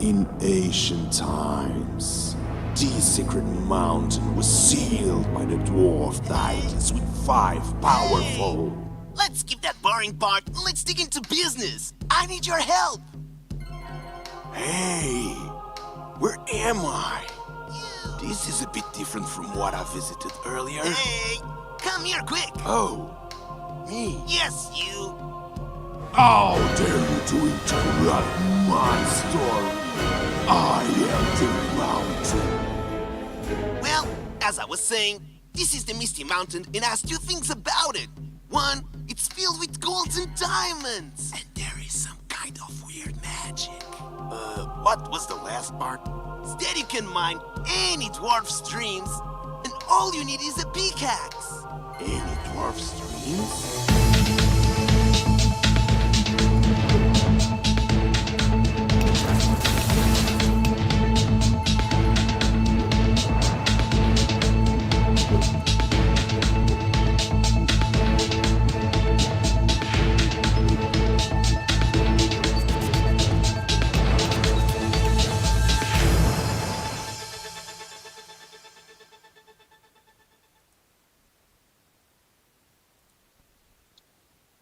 In ancient times, this sacred mountain was sealed by the dwarf deities with 5 powerful. Let's skip that boring part and let's dig into business. I need your help. Hey, where am I? This is a bit different from what I visited earlier. Hey, come here quick. Oh, me? Yes, you. How dare you to interrupt my story? I am the mountain. Well, as I was saying, this is the Misty Mountain and has two things about it. One, it's filled with golds and diamonds. And there is some kind of weird magic. What was the last part? Instead you can mine any dwarf streams, and all you need is a pickaxe. Any dwarf streams?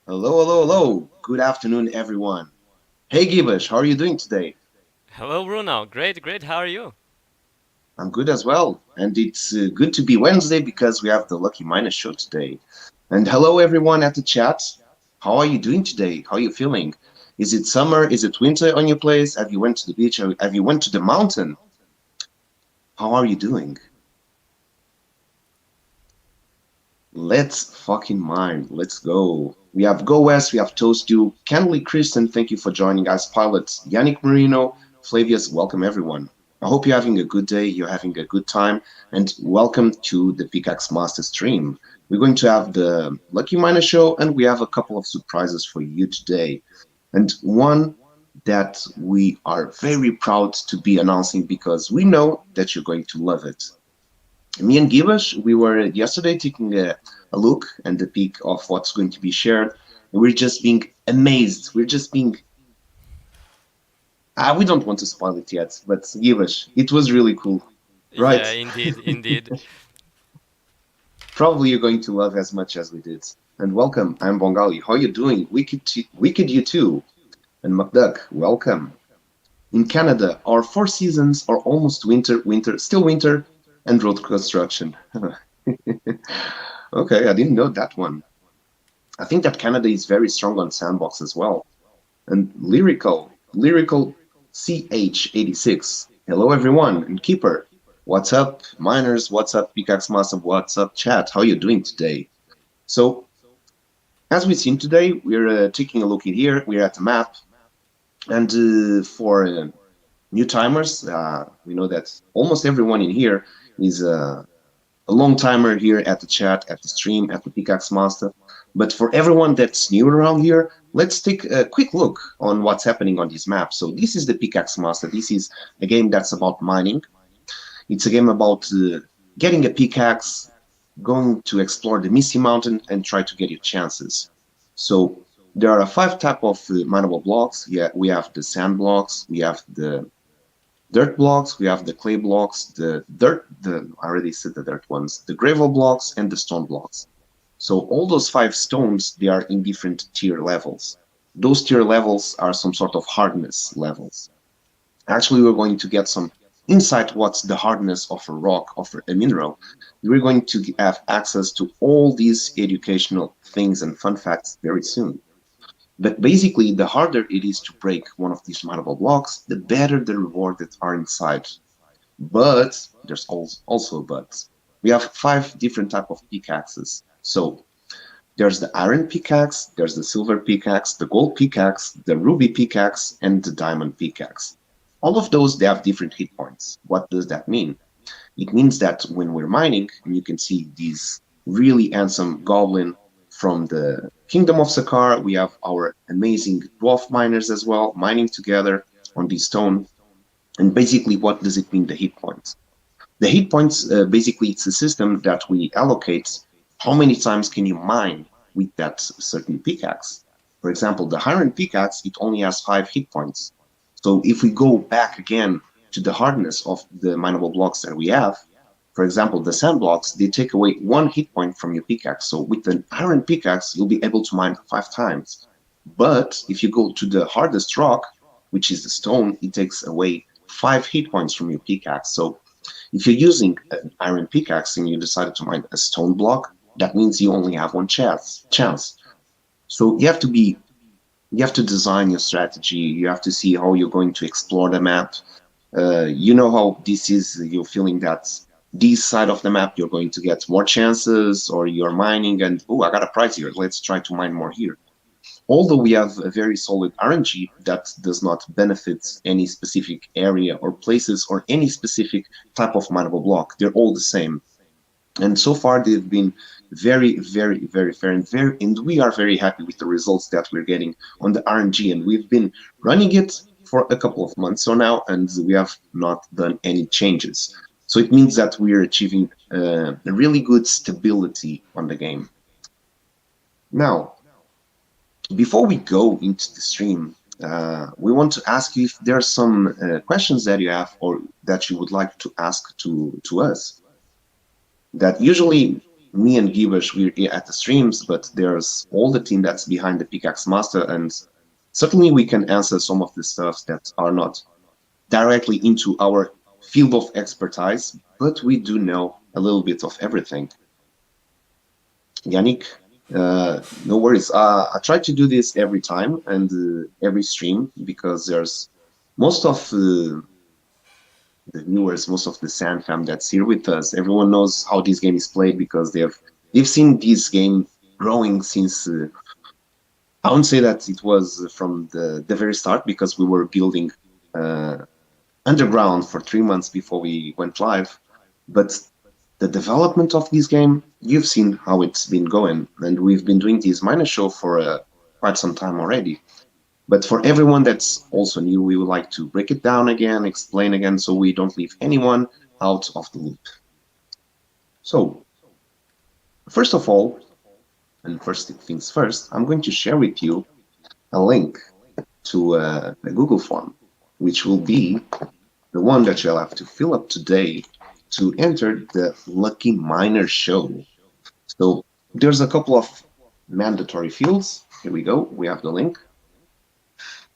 Hello. Good afternoon, everyone. Hey, Gibash, how are you doing today? Hello, Bruno. Great. How are you? I'm good as well. And it's good to be Wednesday because we have the Lucky Minus show today. And hello, everyone at the chat. How are you doing today? How are you feeling? Is it summer? Is it winter on your place? Have you went to the beach? Have you went to the mountain? How are you doing? Let's fucking mine. Let's go. We have Go West, we have Toast You, Kenley Kristen, thank you for joining us. Pilot Yannick Marino, Flavius, welcome everyone. I hope you're having a good day, you're having a good time, and welcome to the Pickaxe Master stream. We're going to have the Lucky Miner show, and we have a couple of surprises for you today. And one that we are very proud to be announcing because we know that you're going to love it. Me and Gibash, we were yesterday taking a look and a peek of what's going to be shared. And we're just being amazed. We're just being... we don't want to spoil it yet, but Gibash, it was really cool. Right? Yeah, indeed. Probably you're going to love as much as we did. And welcome, I'm Bongali. How are you doing? Wicked you too. And McDuck, welcome. In Canada, our 4 seasons are almost winter, still winter, and road construction. Okay, I didn't know that one. I think that Canada is very strong on Sandbox as well. And Lyrical CH86. Hello everyone, and Keeper. What's up, miners? What's up, Pickaxe Master? What's up, chat? How are you doing today? So, as we've seen today, we're taking a look in here. We're at the map. And for new timers, we know that almost everyone in here is a long timer here at the chat, at the stream, at the Pickaxe Master. But for everyone that's new around here, let's take a quick look on what's happening on this map. So this is the Pickaxe Master. This is a game that's about mining. It's a game about getting a pickaxe, going to explore the Misty Mountain and try to get your chances. So there are 5 types of mineable blocks. Yeah, we have the sand blocks, we have the dirt blocks, we have the clay blocks, I already said the dirt ones, the gravel blocks, and the stone blocks. So all those 5 stones, they are in different tier levels. Those tier levels are some sort of hardness levels. Actually, we're going to get some insight what's the hardness of a rock, of a mineral. We're going to have access to all these educational things and fun facts very soon. But basically, the harder it is to break one of these mineable blocks, the better the reward that are inside. But there's also a but. We have 5 different types of pickaxes. So there's the iron pickaxe, there's the silver pickaxe, the gold pickaxe, the ruby pickaxe, and the diamond pickaxe. All of those, they have different hit points. What does that mean? It means that when we're mining, and you can see these really handsome goblin from the Kingdom of Sakar, we have our amazing dwarf miners as well, mining together on this stone. And basically, what does it mean, the hit points? The hit points, basically, it's a system that we allocate how many times can you mine with that certain pickaxe. For example, the iron pickaxe, it only has 5 hit points. So if we go back again to the hardness of the mineable blocks that we have, for example, the sandbox, they take away 1 hit point from your pickaxe. So with an iron pickaxe, you'll be able to mine 5 times. But if you go to the hardest rock, which is the stone, it takes away 5 hit points from your pickaxe. So if you're using an iron pickaxe and you decided to mine a stone block, that means you only have one chance. So you have to design your strategy. You have to see how you're going to explore the map. You know how this is. You're feeling that this side of the map you're going to get more chances, or you're mining and, oh, I got a prize here. Let's try to mine more here. Although we have a very solid RNG that does not benefit any specific area or places or any specific type of mineable block, they're all the same. And so far they've been very, very, very fair, and we are very happy with the results that we're getting on the RNG. And we've been running it for a couple of months or now, and we have not done any changes. So it means that we are achieving a really good stability on the game. Now, before we go into the stream, we want to ask you if there are some questions that you have or that you would like to ask to us. That usually me and Givesh, we're at the streams, but there's all the team that's behind the Pickaxe Master, and certainly we can answer some of the stuff that are not directly into our field of expertise, but we do know a little bit of everything. Yannick, no worries. I try to do this every time and every stream, because there's most of the viewers, most of the Sand fam that's here with us. Everyone knows how this game is played because they've seen this game growing since. I won't say that it was from the very start, because we were building underground for 3 months before we went live, but the development of this game, you've seen how it's been going, and we've been doing this miner show for quite some time already. But for everyone that's also new, we would like to break it down again, explain again, so we don't leave anyone out of the loop. So, first of all, and first things first, I'm going to share with you a link to a Google form, which will be the one that you'll have to fill up today to enter the Lucky Miner Show. So there's a couple of mandatory fields. Here we go. We have the link.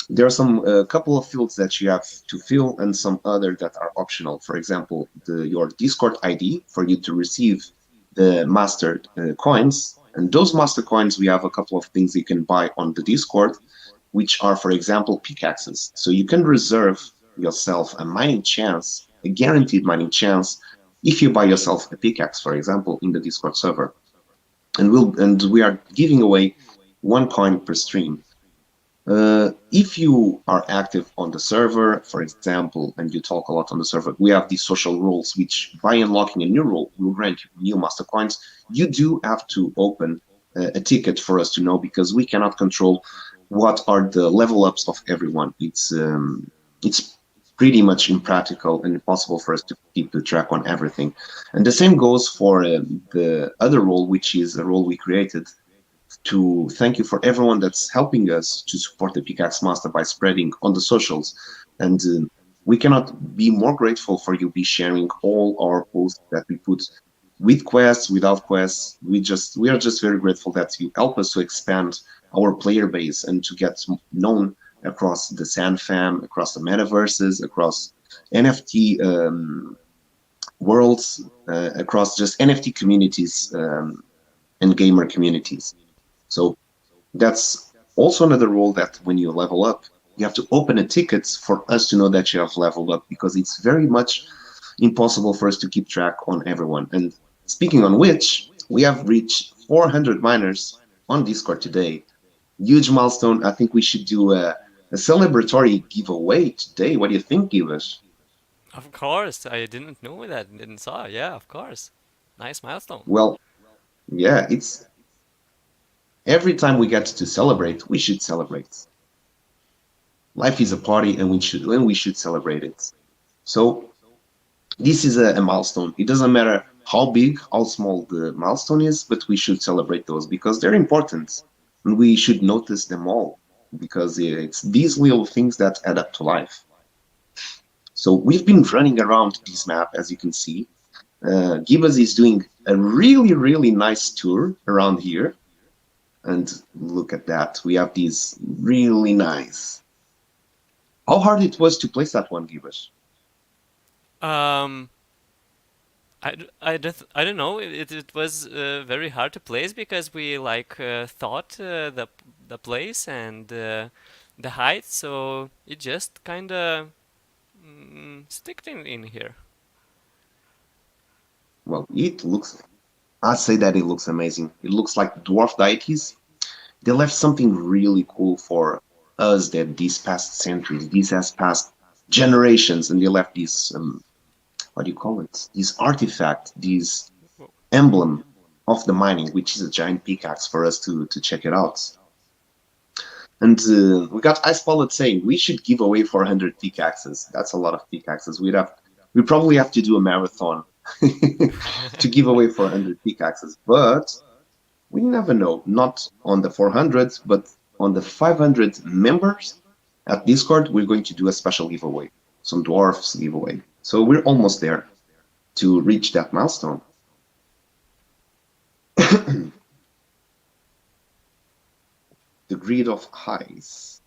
There are a couple of fields that you have to fill, and some other that are optional. For example, your Discord ID for you to receive the master coins. And those master coins, we have a couple of things you can buy on the Discord, which are, for example, pickaxes. So you can reserve yourself a mining chance, a guaranteed mining chance, if you buy yourself a pickaxe, for example, in the Discord server. And we are giving away 1 coin per stream. If you are active on the server, for example, and you talk a lot on the server, we have these social rules, which by unlocking a new rule will grant you new master coins. You do have to open a ticket for us to know, because we cannot control what are the level ups of everyone. It's pretty much impractical and impossible for us to keep the track on everything. And the same goes for the other role, which is a role we created to thank you for everyone that's helping us to support the Pickaxe Master by spreading on the socials. And we cannot be more grateful for you be sharing all our posts that we put, with quests, without quests. We are just very grateful that you help us to expand our player base and to get known across the Sand fam, across the metaverses, across NFT worlds, across just NFT communities and gamer communities. So that's also another role, that when you level up, you have to open a ticket for us to know that you have leveled up, because it's very much impossible for us to keep track on everyone. And speaking on which, we have reached 400 miners on Discord today. Huge milestone. I think we should do a celebratory giveaway today. What do you think, Givesh? Of course, I didn't know that, didn't saw. Yeah, of course. Nice milestone. Well, yeah, it's every time we get to celebrate, we should celebrate. Life is a party, and we should celebrate it. So this is a milestone. It doesn't matter how big, how small the milestone is, but we should celebrate those, because they're important, and we should notice them all. because it's these little things that add up to life. So we've been running around this map, as you can see. Gibbous is doing a really, really nice tour around here. And look at that. We have these really nice. How hard it was to place that one, Gibbous? Um, I don't know. It was very hard to place because we like thought the place and the height, so it just kind of sticked in here. Well, it looks, I'd say that it looks amazing. It looks like dwarf deities. They left something really cool for us that these past centuries, these has past generations, and they left this, what do you call it? This artifact, this Whoa. emblem of the mining, which is a giant pickaxe for us to check it out. And we got Ice Pilot saying we should give away 400 pickaxes. That's a lot of pickaxes. We probably have to do a marathon to give away 400 pickaxes, but we never know. Not on the 400, but on the 500 members at Discord, we're going to do a special giveaway, some dwarfs giveaway. So we're almost there to reach that milestone. The greed of highs.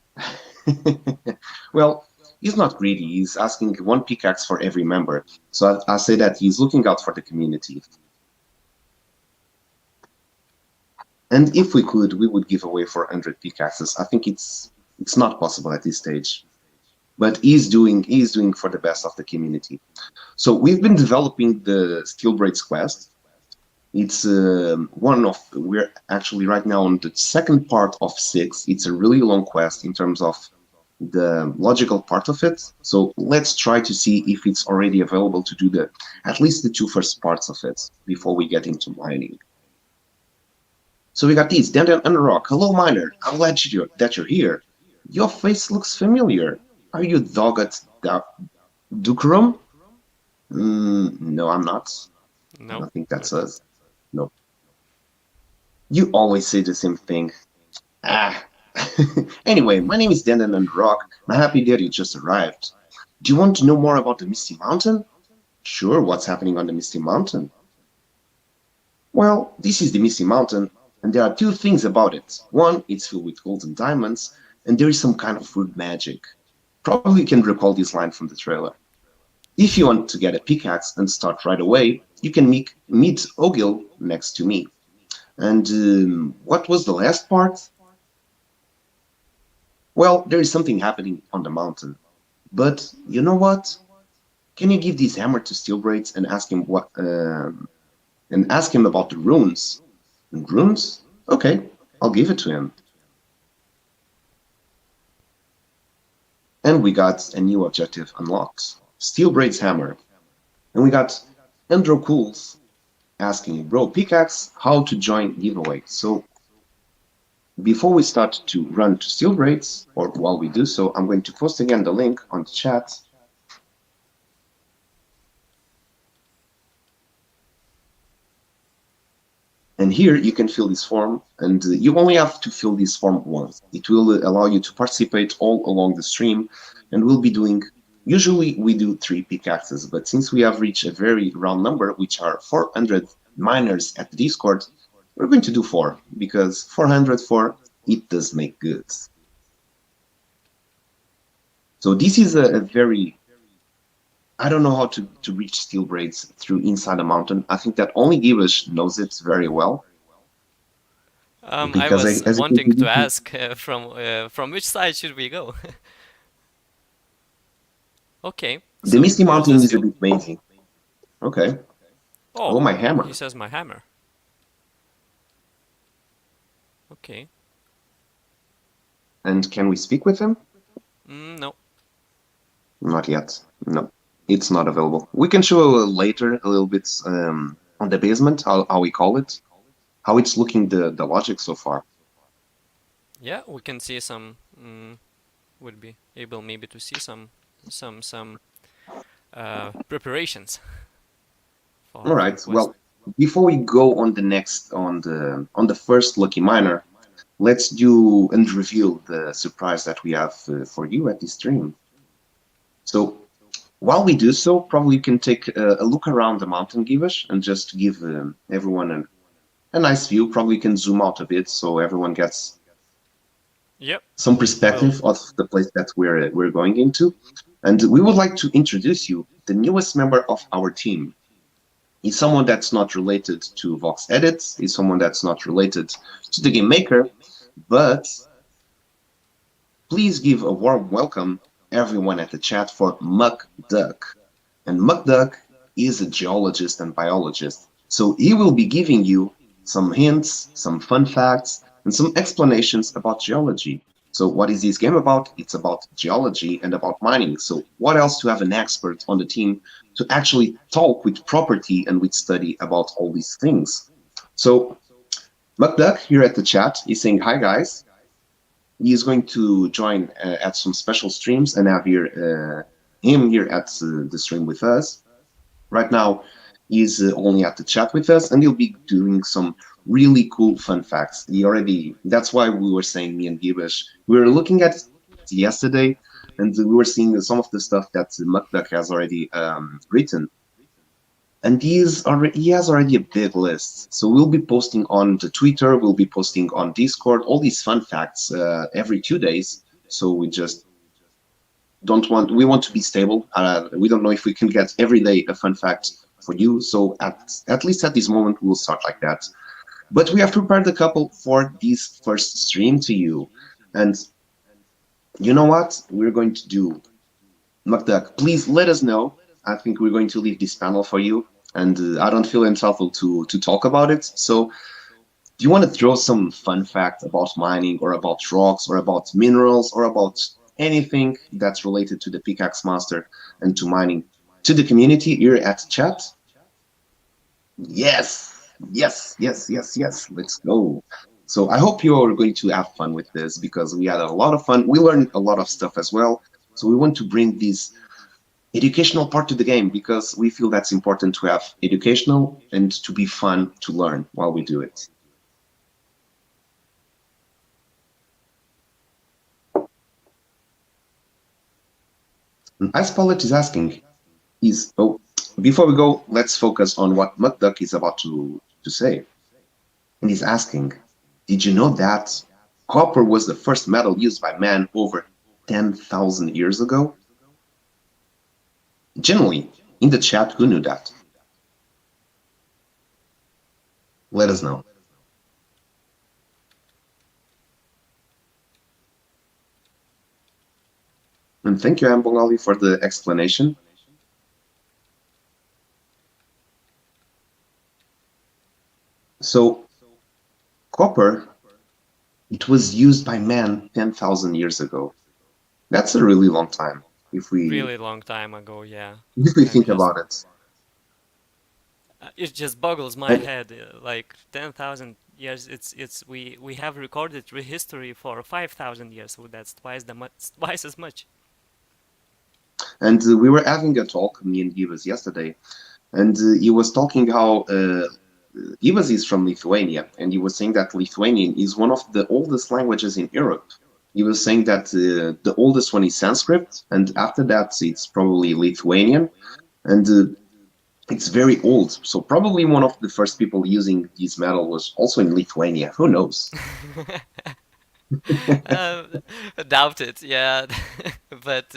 Well, he's not greedy. He's asking one pickaxe for every member. So I say that he's looking out for the community. And if we could, we would give away 400 pickaxes. I think it's not possible at this stage. But he's doing for the best of the community. So we've been developing the Steel Braids quest. It's we're actually right now on the second part of 6. It's a really long quest in terms of the logical part of it. So let's try to see if it's already available to do at least the 2 first parts of it before we get into mining. So we got these, Dandan and Rock. Hello, miner. I'm glad that you're here. Your face looks familiar. Are you Dogat Dukrum? No, I'm not. No. I don't think that's us. No. You always say the same thing. Anyway, my name is Dandan and Rock. I'm happy that you just arrived. Do you want to know more about the Misty Mountain? Sure, what's happening on the Misty Mountain? Well, this is the Misty Mountain, and there are 2 things about it. One, it's filled with gold and diamonds, and there is some kind of weird magic. Probably you can recall this line from the trailer. If you want to get a pickaxe and start right away, you can meet Ogil next to me. And what was the last part? Well, there is something happening on the mountain. But you know what? Can you give this hammer to Steel Braids and ask him about the runes? And runes? Okay, I'll give it to him. And we got a new objective unlocked. Steel Braids hammer. And we got Andro Cools asking, bro, pickaxe, how to join giveaway. So before we start to run to Steel Braids, or while we do so, I'm going to post again the link on the chat. And here you can fill this form, and you only have to fill this form once. It will allow you to participate all along the stream, and we'll be doing, usually we do 3 pickaxes, but since we have reached a very round number, which are 400 miners at the Discord, we're going to do 4, because 404, it does make good. So this is a very, I don't know how to reach Steel Braids through inside a mountain. I think that only Gibbous knows it very well. I was wanting to ask from which side should we go? Okay. The Misty Mountain is a bit mazy. Okay. Oh, my hammer. He says my hammer. Okay. And can we speak with him? No. Not yet. No, it's not available. We can show later a little bit on the basement, how we call it, how it's looking, the logic so far. Yeah, we can see some. Would be able maybe to see some preparations. All right. Well, before we go on the next on the first lucky miner, let's do and reveal the surprise that we have for you at this stream. So while we do so, probably you can take a look around the mountain, Givesh, and just give everyone a nice view. Probably you can zoom out a bit so everyone gets Yep. some Will. perspective of the place that we're going into. And we would like to introduce you the newest member of our team. He's someone that's not related to Vox Edits. He's someone that's not related to the Game Maker, but please give a warm welcome everyone at the chat for Muck Duck. And Muck Duck is a geologist and biologist, so he will be giving you some hints, some fun facts, and some explanations about geology. So what is this game about? It's about geology and about mining. So what else to have an expert on the team to actually talk with property and with study about all these things? So McDuck here at the chat is saying, hi guys. He is going to join at some special streams and have him here at the stream with us. Right now, he's only at the chat with us, and he'll be doing some really cool fun facts. That's why we were saying, me and Gibesh, we were looking at it yesterday, and we were seeing some of the stuff that Mukdak has already written. And he has already a big list. So we'll be posting on the Twitter, we'll be posting on Discord, all these fun facts every 2 days. So we just we want to be stable. We don't know if we can get every day a fun fact for you. So at least at this moment, we'll start like that. But we have prepared a couple for this first stream to you. And you know what we're going to do? Makdak, please let us know. I think we're going to leave this panel for you. And I don't feel entitled to talk about it. So do you want to throw some fun fact about mining or about rocks or about minerals or about anything that's related to the Pickaxe Master and to mining to the community here at chat? Yes, yes, yes, yes, yes. Let's go. So I hope you're going to have fun with this because we had a lot of fun. We learned a lot of stuff as well. So we want to bring this educational part to the game because we feel that's important to have educational and to be fun to learn while we do it. As Paulette is asking, before we go, let's focus on what Mukduck is about to say. And he's asking, did you know that copper was the first metal used by man over 10,000 years ago? Generally, in the chat, who knew that? Let us know. And thank you, Ambolali, for the explanation. So, copper, it was used by man 10,000 years ago. That's a really long time. Really long time ago, yeah. If we think about it. It just boggles my head. Like 10,000 years, we have recorded history for 5,000 years, so that's twice as much. And we were having a talk, me and Givas, yesterday, and he was talking how Givas is from Lithuania, and he was saying that Lithuanian is one of the oldest languages in Europe. He was saying that the oldest one is Sanskrit, and after that it's probably Lithuanian, and it's very old. So probably one of the first people using this metal was also in Lithuania. Who knows? Doubt it, yeah. But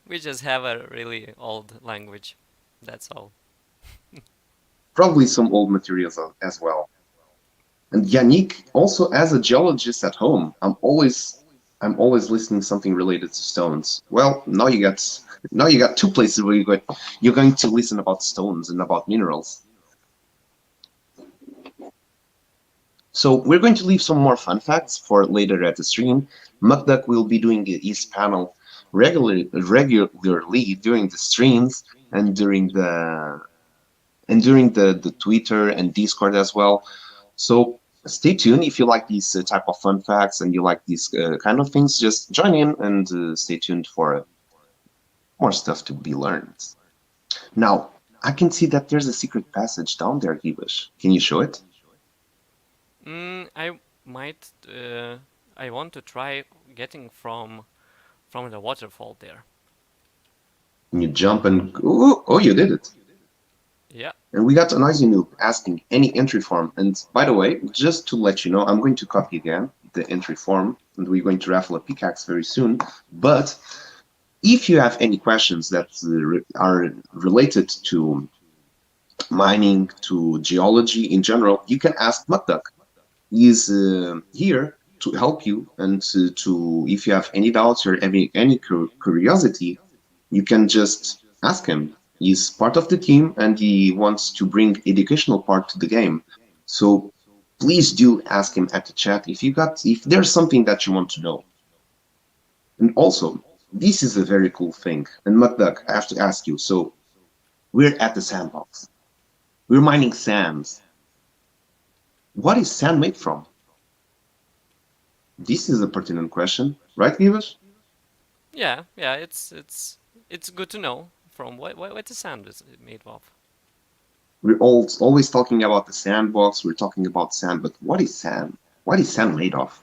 we just have a really old language. That's all. Probably some old materials as well. And Yannick, also as a geologist at home, I'm always listening to something related to stones. Well, now you got two places where you're going to listen about stones and about minerals. So we're going to leave some more fun facts for later at the stream. Mukdak will be doing his panel regularly during the streams and during the Twitter and Discord as well. So stay tuned if you like these type of fun facts and you like these kind of things. Just join in and stay tuned for more stuff to be learned. Now, I can see that there's a secret passage down there, Gibish. Can you show it? might I want to try getting from the waterfall there. And you jump and oh, you did it. Yeah. And we got a nice noob asking any entry form. And by the way, just to let you know, I'm going to copy again the entry form, and we're going to raffle a pickaxe very soon. But if you have any questions that are related to mining, to geology in general, you can ask MuckDuck. He's here to help you, and to if you have any doubts or any curiosity, you can just ask him. He's part of the team and he wants to bring educational part to the game. So please do ask him at the chat if there's something that you want to know. And also, this is a very cool thing. And McDuck, I have to ask you. So we're at the sandbox. We're mining sands. What is sand made from? This is a pertinent question, right, Givas? Yeah, yeah, it's good to know from what the sand is made of. We're always talking about the sandbox, we're talking about sand, but what is sand? What is sand made of?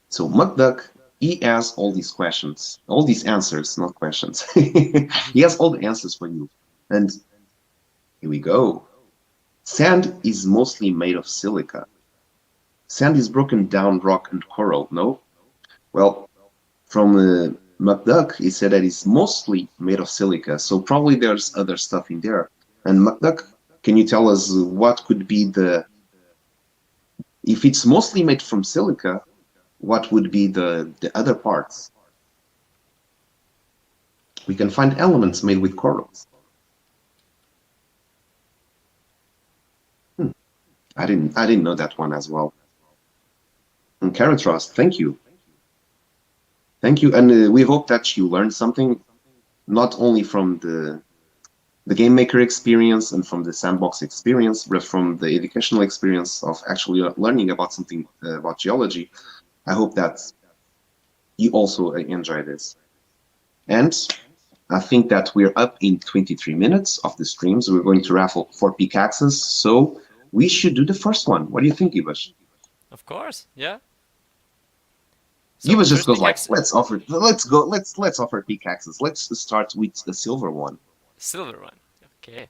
So McDuck, he has all these questions, all these answers, not questions. He has all the answers for you. And here we go. Sand is mostly made of silica. Sand is broken down rock and coral, no? Well, from McDuck, he said that it's mostly made of silica, so probably there's other stuff in there. And McDuck, can you tell us what could be if it's mostly made from silica, what would be the other parts? We can find elements made with corals. I didn't know that one as well. And Carrot Ross, thank you. Thank you, and we hope that you learned something, not only from the Game Maker experience and from the Sandbox experience, but from the educational experience of actually learning about something about geology. I hope that you also enjoy this. And I think that we're up in 23 minutes of the streams. We're going to raffle 4 pickaxes, so we should do the first one. What do you think, Ivash? Of course, yeah. So Ivash just first goes like, pickaxe- let's offer pickaxes. Let's start with the silver one. Silver one. Okay.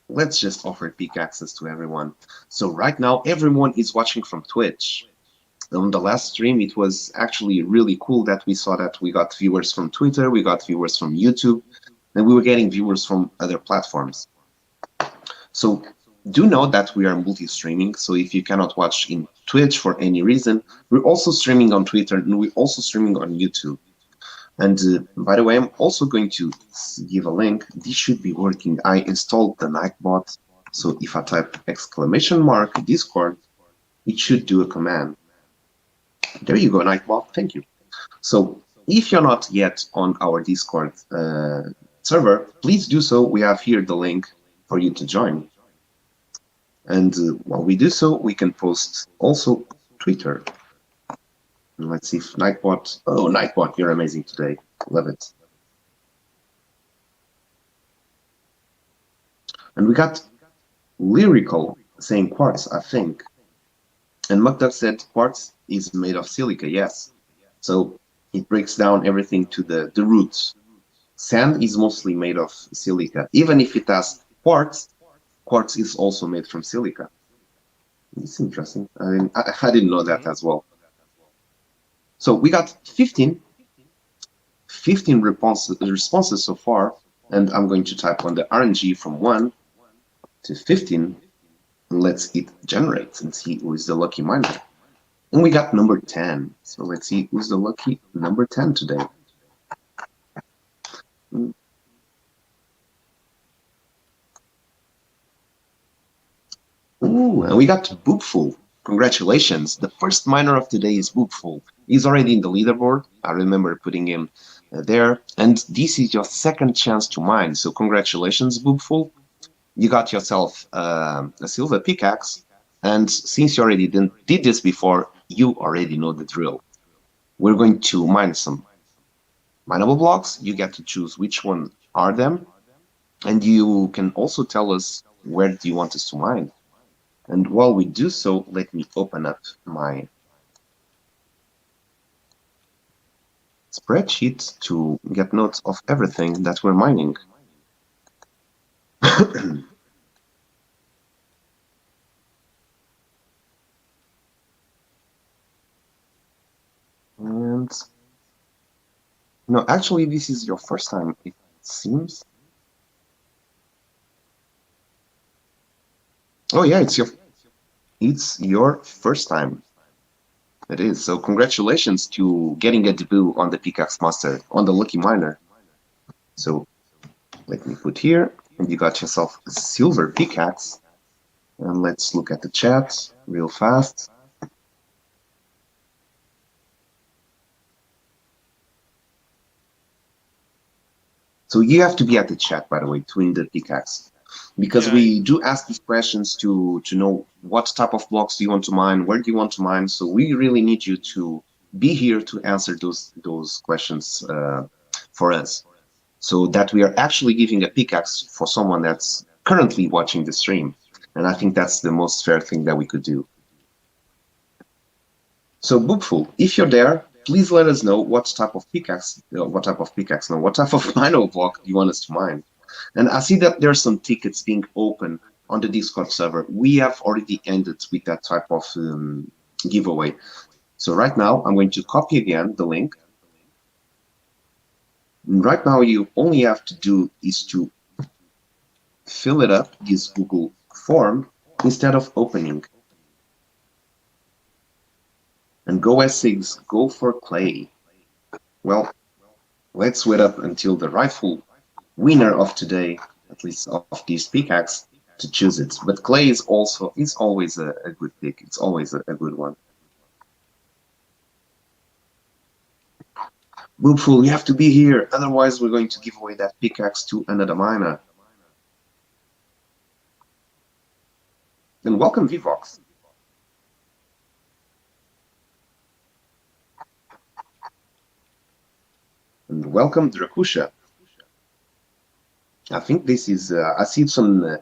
Let's just offer pickaxes to everyone. So right now, everyone is watching from Twitch. On the last stream, it was actually really cool that we saw that we got viewers from Twitter, we got viewers from YouTube, and we were getting viewers from other platforms. So do know that we are multi-streaming, so if you cannot watch in Twitch for any reason, we're also streaming on Twitter and we're also streaming on YouTube. And by the way, I'm also going to give a link. This should be working. I installed the Nightbot, so if I type !! Discord, it should do a command. There you go, Nightbot. Thank you. So if you're not yet on our Discord server, please do so. We have here the link for you to join. And while we do so, we can post also Twitter. And let's see if Nightbot. Oh, Nightbot, you're amazing today. Love it. And we got Lyrical saying quartz, I think. And McDuck said quartz is made of silica, yes. So it breaks down everything to the roots. Sand is mostly made of silica. Even if it has quartz, quartz is also made from silica. It's interesting. I didn't know that as well. So we got 15 responses so far, and I'm going to type on the RNG from 1 to 15, and let's hit generate and see who is the lucky miner. And we got number 10. So let's see who's the lucky number 10 today. Ooh, and we got Boopful. Congratulations. The first miner of today is Boopful. He's already in the leaderboard. I remember putting him there. And this is your second chance to mine. So congratulations, Boopful. You got yourself a silver pickaxe. And since you already did this before, you already know the drill. We're going to mine some mineable blocks. You get to choose which one are them. And you can also tell us where do you want us to mine. And while we do so, let me open up my spreadsheet to get notes of everything that we're mining. And no, actually, this is your first time, it seems. Oh yeah, it's your first time. It is. So congratulations to getting a debut on the Pickaxe Master, on the Lucky Miner. So let me put here, and you got yourself a silver pickaxe. And let's look at the chat real fast. So you have to be at the chat, by the way, to win the pickaxe. Because we do ask these questions to know what type of blocks do you want to mine, where do you want to mine. So we really need you to be here to answer those questions for us, so that we are actually giving a pickaxe for someone that's currently watching the stream. And I think that's the most fair thing that we could do. So Bookful, if you're there, please let us know what type of miner block you want us to mine. And I see that there's some tickets being open on the Discord server. We have already ended with that type of giveaway. So right now, I'm going to copy again the link. And right now, you only have to do is to fill it up, this Google form, instead of opening. And go S6, go for clay. Well, let's wait up until the rightful winner of today, at least of this pickaxe, to choose it. But clay is always a good pick. It's always a good one. Boopful, you have to be here, otherwise we're going to give away that pickaxe to another miner. And welcome, Vivox. And welcome, Drakusha. I think this is, I see some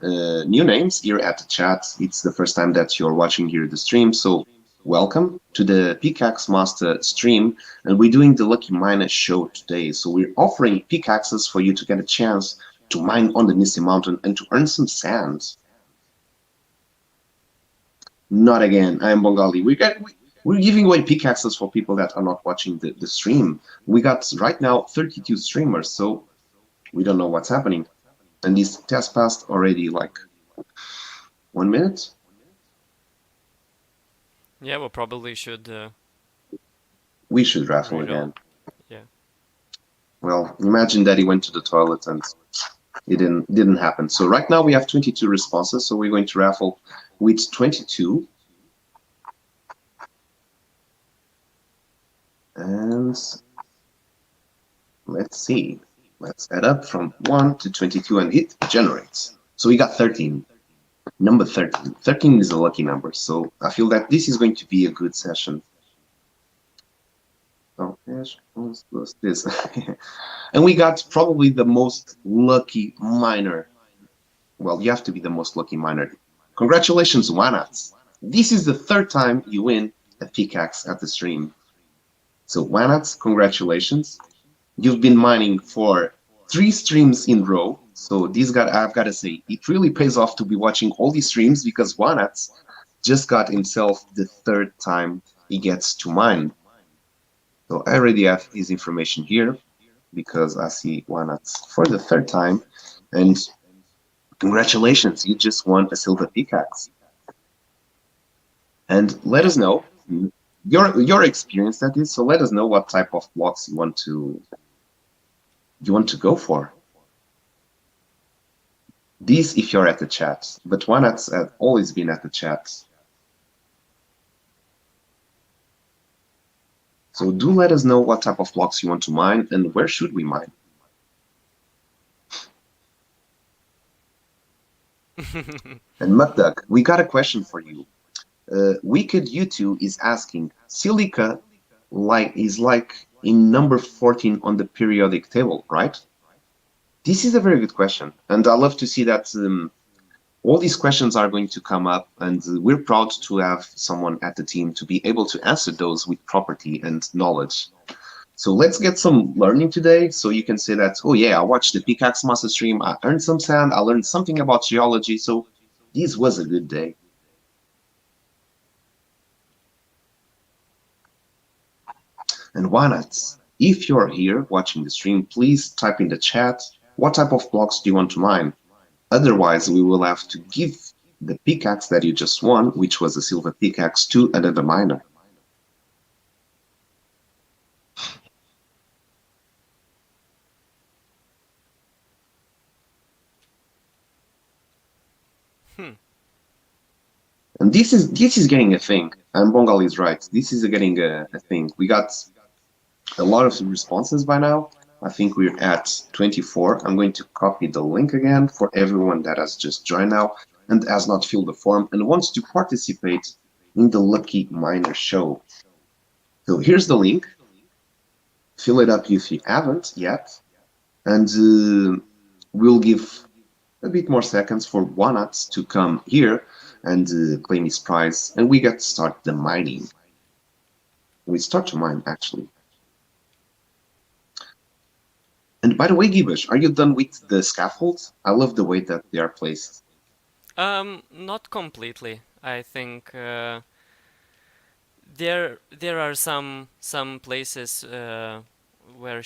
new names here at the chat. It's the first time that you're watching here the stream, so welcome to the Pickaxe Master stream. And we're doing the Lucky Miner show today. So we're offering pickaxes for you to get a chance to mine on the Misty Mountain and to earn some sand. Not again, I am Bengali. We're giving away pickaxes for people that are not watching the stream. We got right now 32 streamers, so we don't know what's happening. And this test passed already like 1 minute. Yeah, we probably should. We should raffle again. Yeah. Well, imagine that he went to the toilet and it didn't happen. So right now we have 22 responses, so we're going to raffle with 22. And let's see. Let's add up from 1 to 22 and it generates. So we got 13. Number 13. 13 is a lucky number, so I feel that this is going to be a good session. So let's this. And we got probably the most lucky miner. Well, you have to be the most lucky miner. Congratulations, Wanats. This is the third time you win a pickaxe at the stream. So Wanats, congratulations. You've been mining for 3 streams in a row. So I've got to say, it really pays off to be watching all these streams, because Wanats just got himself the 3rd time he gets to mine. So I already have his information here, because I see Wanats for the 3rd time. And congratulations, you just won a silver pickaxe. And let us know your experience, that is. So let us know what type of blocks you want to go for. These if you're at the chat, but Wanats have always been at the chat. So do let us know what type of blocks you want to mine and where should we mine. And Mudduck, we got a question for you. Wicked U2 is asking, silica is like in number 14 on the periodic table, right? This is a very good question, and I love to see that All these questions are going to come up, and we're proud to have someone at the team to be able to answer those with property and knowledge. So let's get some learning today, so you can say that, oh yeah, I watched the Pickaxe Master stream, I earned some sand, I learned something about geology, so this was a good day. And why not? If you're here watching the stream, please type in the chat what type of blocks do you want to mine. Otherwise, we will have to give the pickaxe that you just won, which was a silver pickaxe, to another miner. And this is getting a thing. And Bongal is right. This is getting a thing. We got a lot of responses by now. I think we're at 24. I'm going to copy the link again for everyone that has just joined now and has not filled the form and wants to participate in the Lucky Miner show. So here's the link. Fill it up if you haven't yet. And we'll give a bit more seconds for Wanat to come here and claim his prize. And we get to start the mining. We start to mine, actually. And by the way, Gibesh, are you done with the scaffolds? I love the way that they are placed. Not completely. I think there are some places where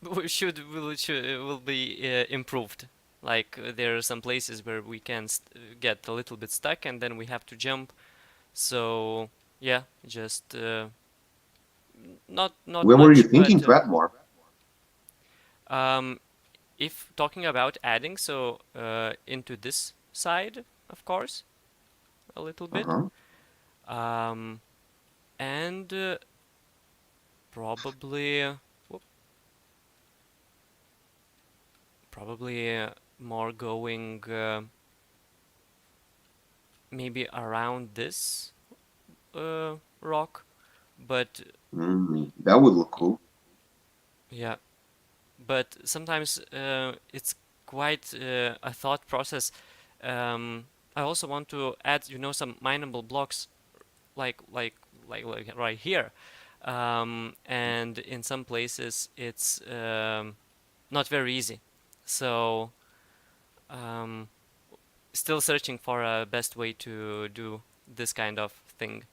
will be improved. Like there are some places where we can get a little bit stuck and then we have to jump. So yeah, just not Where were you much, thinking but to add more? if talking about adding, so into this side, of course, a little bit, and probably more going maybe around this rock, but That would look cool. yeah, but sometimes it's quite a thought process. I also want to add, some mineable blocks, like right here, and in some places it's not very easy. So still searching for a best way to do this kind of thing.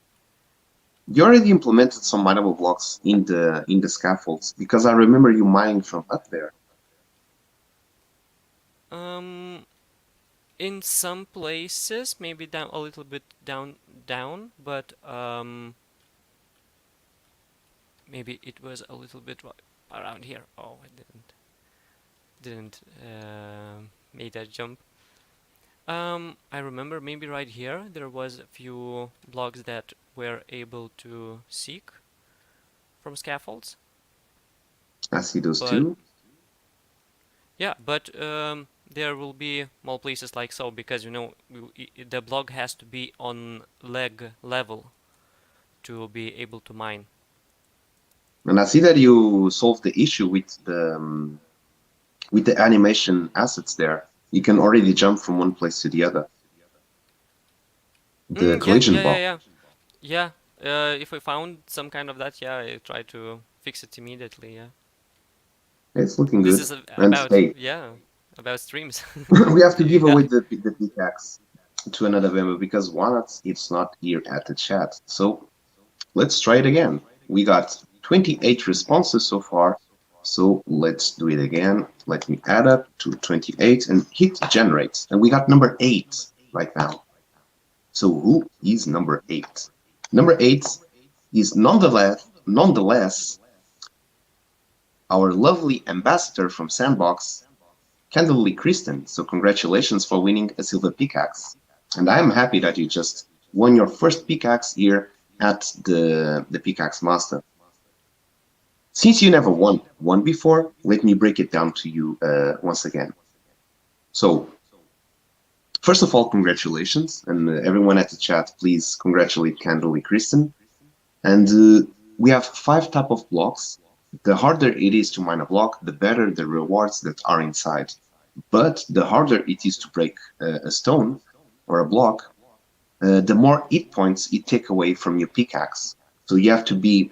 You already implemented some mineable blocks in the scaffolds because I remember you mining from up there. In some places, maybe down a little bit down, but maybe it was a little bit around here. Oh, I didn't make that jump. I remember maybe right here there was a few blocks that were able to seek from scaffolds. I see those too. Yeah, but there will be more places like so because the block has to be on leg level to be able to mine. And I see that you solved the issue with the animation assets there. You can already jump from one place to the other. The collision block. Yeah. If we found some kind of that, yeah, I try to fix it immediately. Yeah. It's looking good. This is And about hey, about streams. we have to give away the pickaxe to another member because Walnuts it's not here at the chat. So let's try it again. We got 28 responses so far. So let's do it again. Let me add up to 28 and hit generate. And we got number 8 right now. So who is number 8? Number 8 is nonetheless our lovely ambassador from Sandbox, Candlely Kristen. So congratulations for winning a silver pickaxe. And I'm happy that you just won your first pickaxe here at the Pickaxe Master. Since you never won one before, let me break it down to you once again. So, first of all, congratulations. And everyone at the chat, please congratulate Candlely Kristen. And we have 5 types of blocks. The harder it is to mine a block, the better the rewards that are inside. But the harder it is to break a stone or a block, the more hit points it take away from your pickaxe. So you have to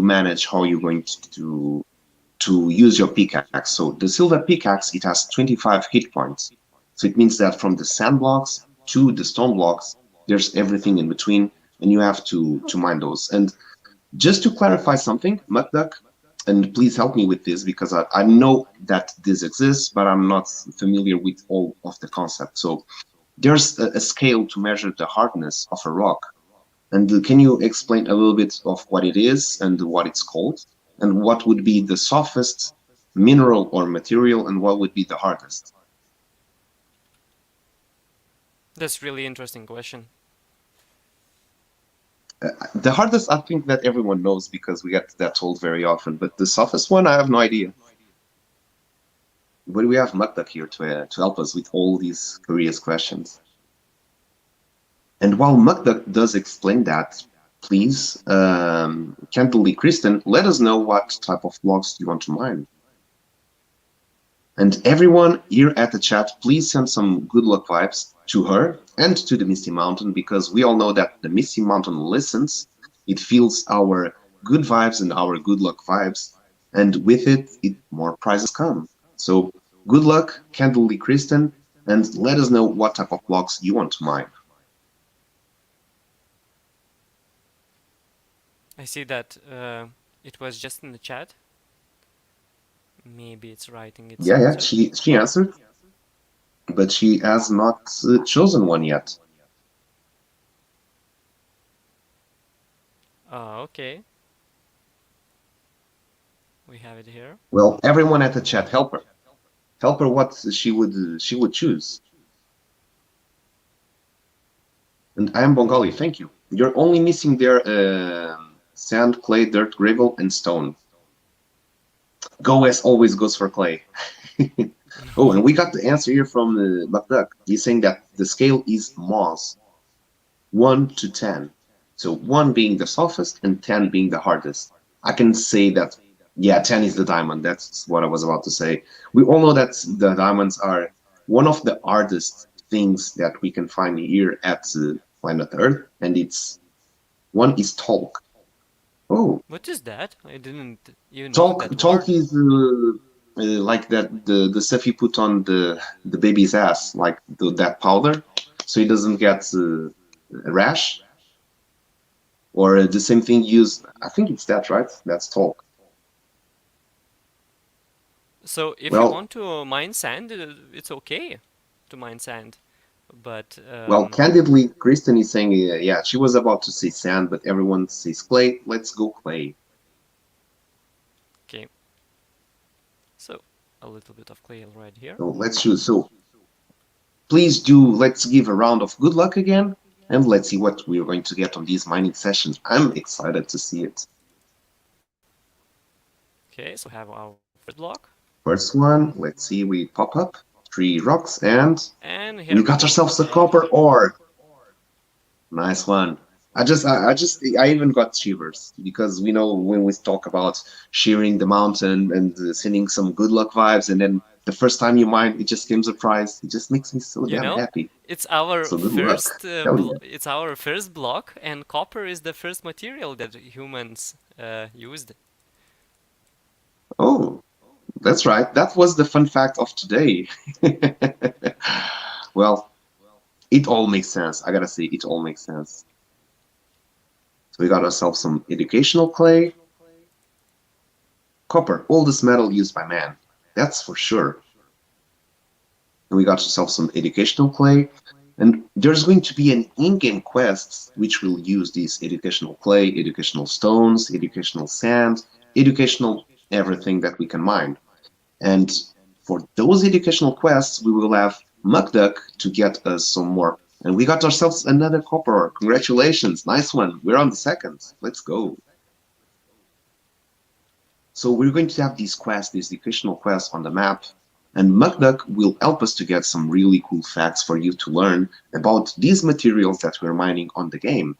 manage how you're going to use your pickaxe. So the silver pickaxe, it has 25 hit points. So it means that from the sand blocks to the stone blocks, there's everything in between, and you have to mine those. And just to clarify something, Mukduk, and please help me with this because I know that this exists, but I'm not familiar with all of the concepts. So there's a scale to measure the hardness of a rock. And can you explain a little bit of what it is and what it's called? And what would be the softest mineral or material, and what would be the hardest? That's really interesting question. The hardest, I think that everyone knows because we get that told very often, but the softest one, I have no idea. But we have Mukduk here to help us with all these curious questions. And while Mukduk does explain that, please, Candlely Kristen, let us know what type of blocks you want to mine. And everyone here at the chat, please send some good luck vibes to her and to the Misty Mountain, because we all know that the Misty Mountain listens. It feels our good vibes and our good luck vibes, and with it, more prizes come. So good luck, Candlely Kristen, and let us know what type of blocks you want to mine. I see that it was just in the chat. Maybe it's writing its Yeah, answer. she answered, but she has not chosen one yet. Okay. We have it here. Well, everyone at the chat, help her. Help her what she would choose. And I am Bengali, thank you. You're only missing there sand, clay, dirt, gravel, and stone. Go as always goes for clay. Oh, and we got the answer here from Bakdak. He's saying that the scale is Moz, 1 to 10. So 1 being the softest and 10 being the hardest. I can say that, yeah, 10 is the diamond. That's what I was about to say. We all know that the diamonds are one of the hardest things that we can find here at planet Earth, and one is talk. Oh, What is that? I didn't even know that talk word. is like that the stuff you put on the baby's ass, like that powder, so he doesn't get a rash. Or the same thing used. I think it's that, right? That's talk. So if you Well, want to mine sand, it's okay to mine sand. But candidly, Kristen is saying, yeah, she was about to say sand, but everyone says clay. Let's go clay. okay. So a little bit of clay right here. So let's choose. So please let's give a round of good luck again, and let's see what we're going to get on these mining sessions. I'm excited to see it. Okay, so we have our first block. First one, let's see, we pop up 3 rocks, and here we got ourselves a copper ore. Nice one. I even got shivers because we know when we talk about shearing the mountain and sending some good luck vibes, and then the first time you mine, it just came surprise. It just makes me so damn happy. It's our So good luck. it's our first block, and copper is the first material that humans used. Oh, that's right. That was the fun fact of today. Well, it all makes sense. I gotta say, it all makes sense. So we got ourselves some educational clay. Copper, oldest metal used by man. That's for sure. And we got ourselves some educational clay. And there's going to be an in-game quest which will use these educational clay, educational stones, educational sand, educational everything that we can mine. And for those educational quests, we will have Mukduk to get us some more. And we got ourselves another copper. Congratulations. Nice one. We're on the second. Let's go. So we're going to have these quests, these educational quests on the map. And Mukduk will help us to get some really cool facts for you to learn about these materials that we're mining on the game.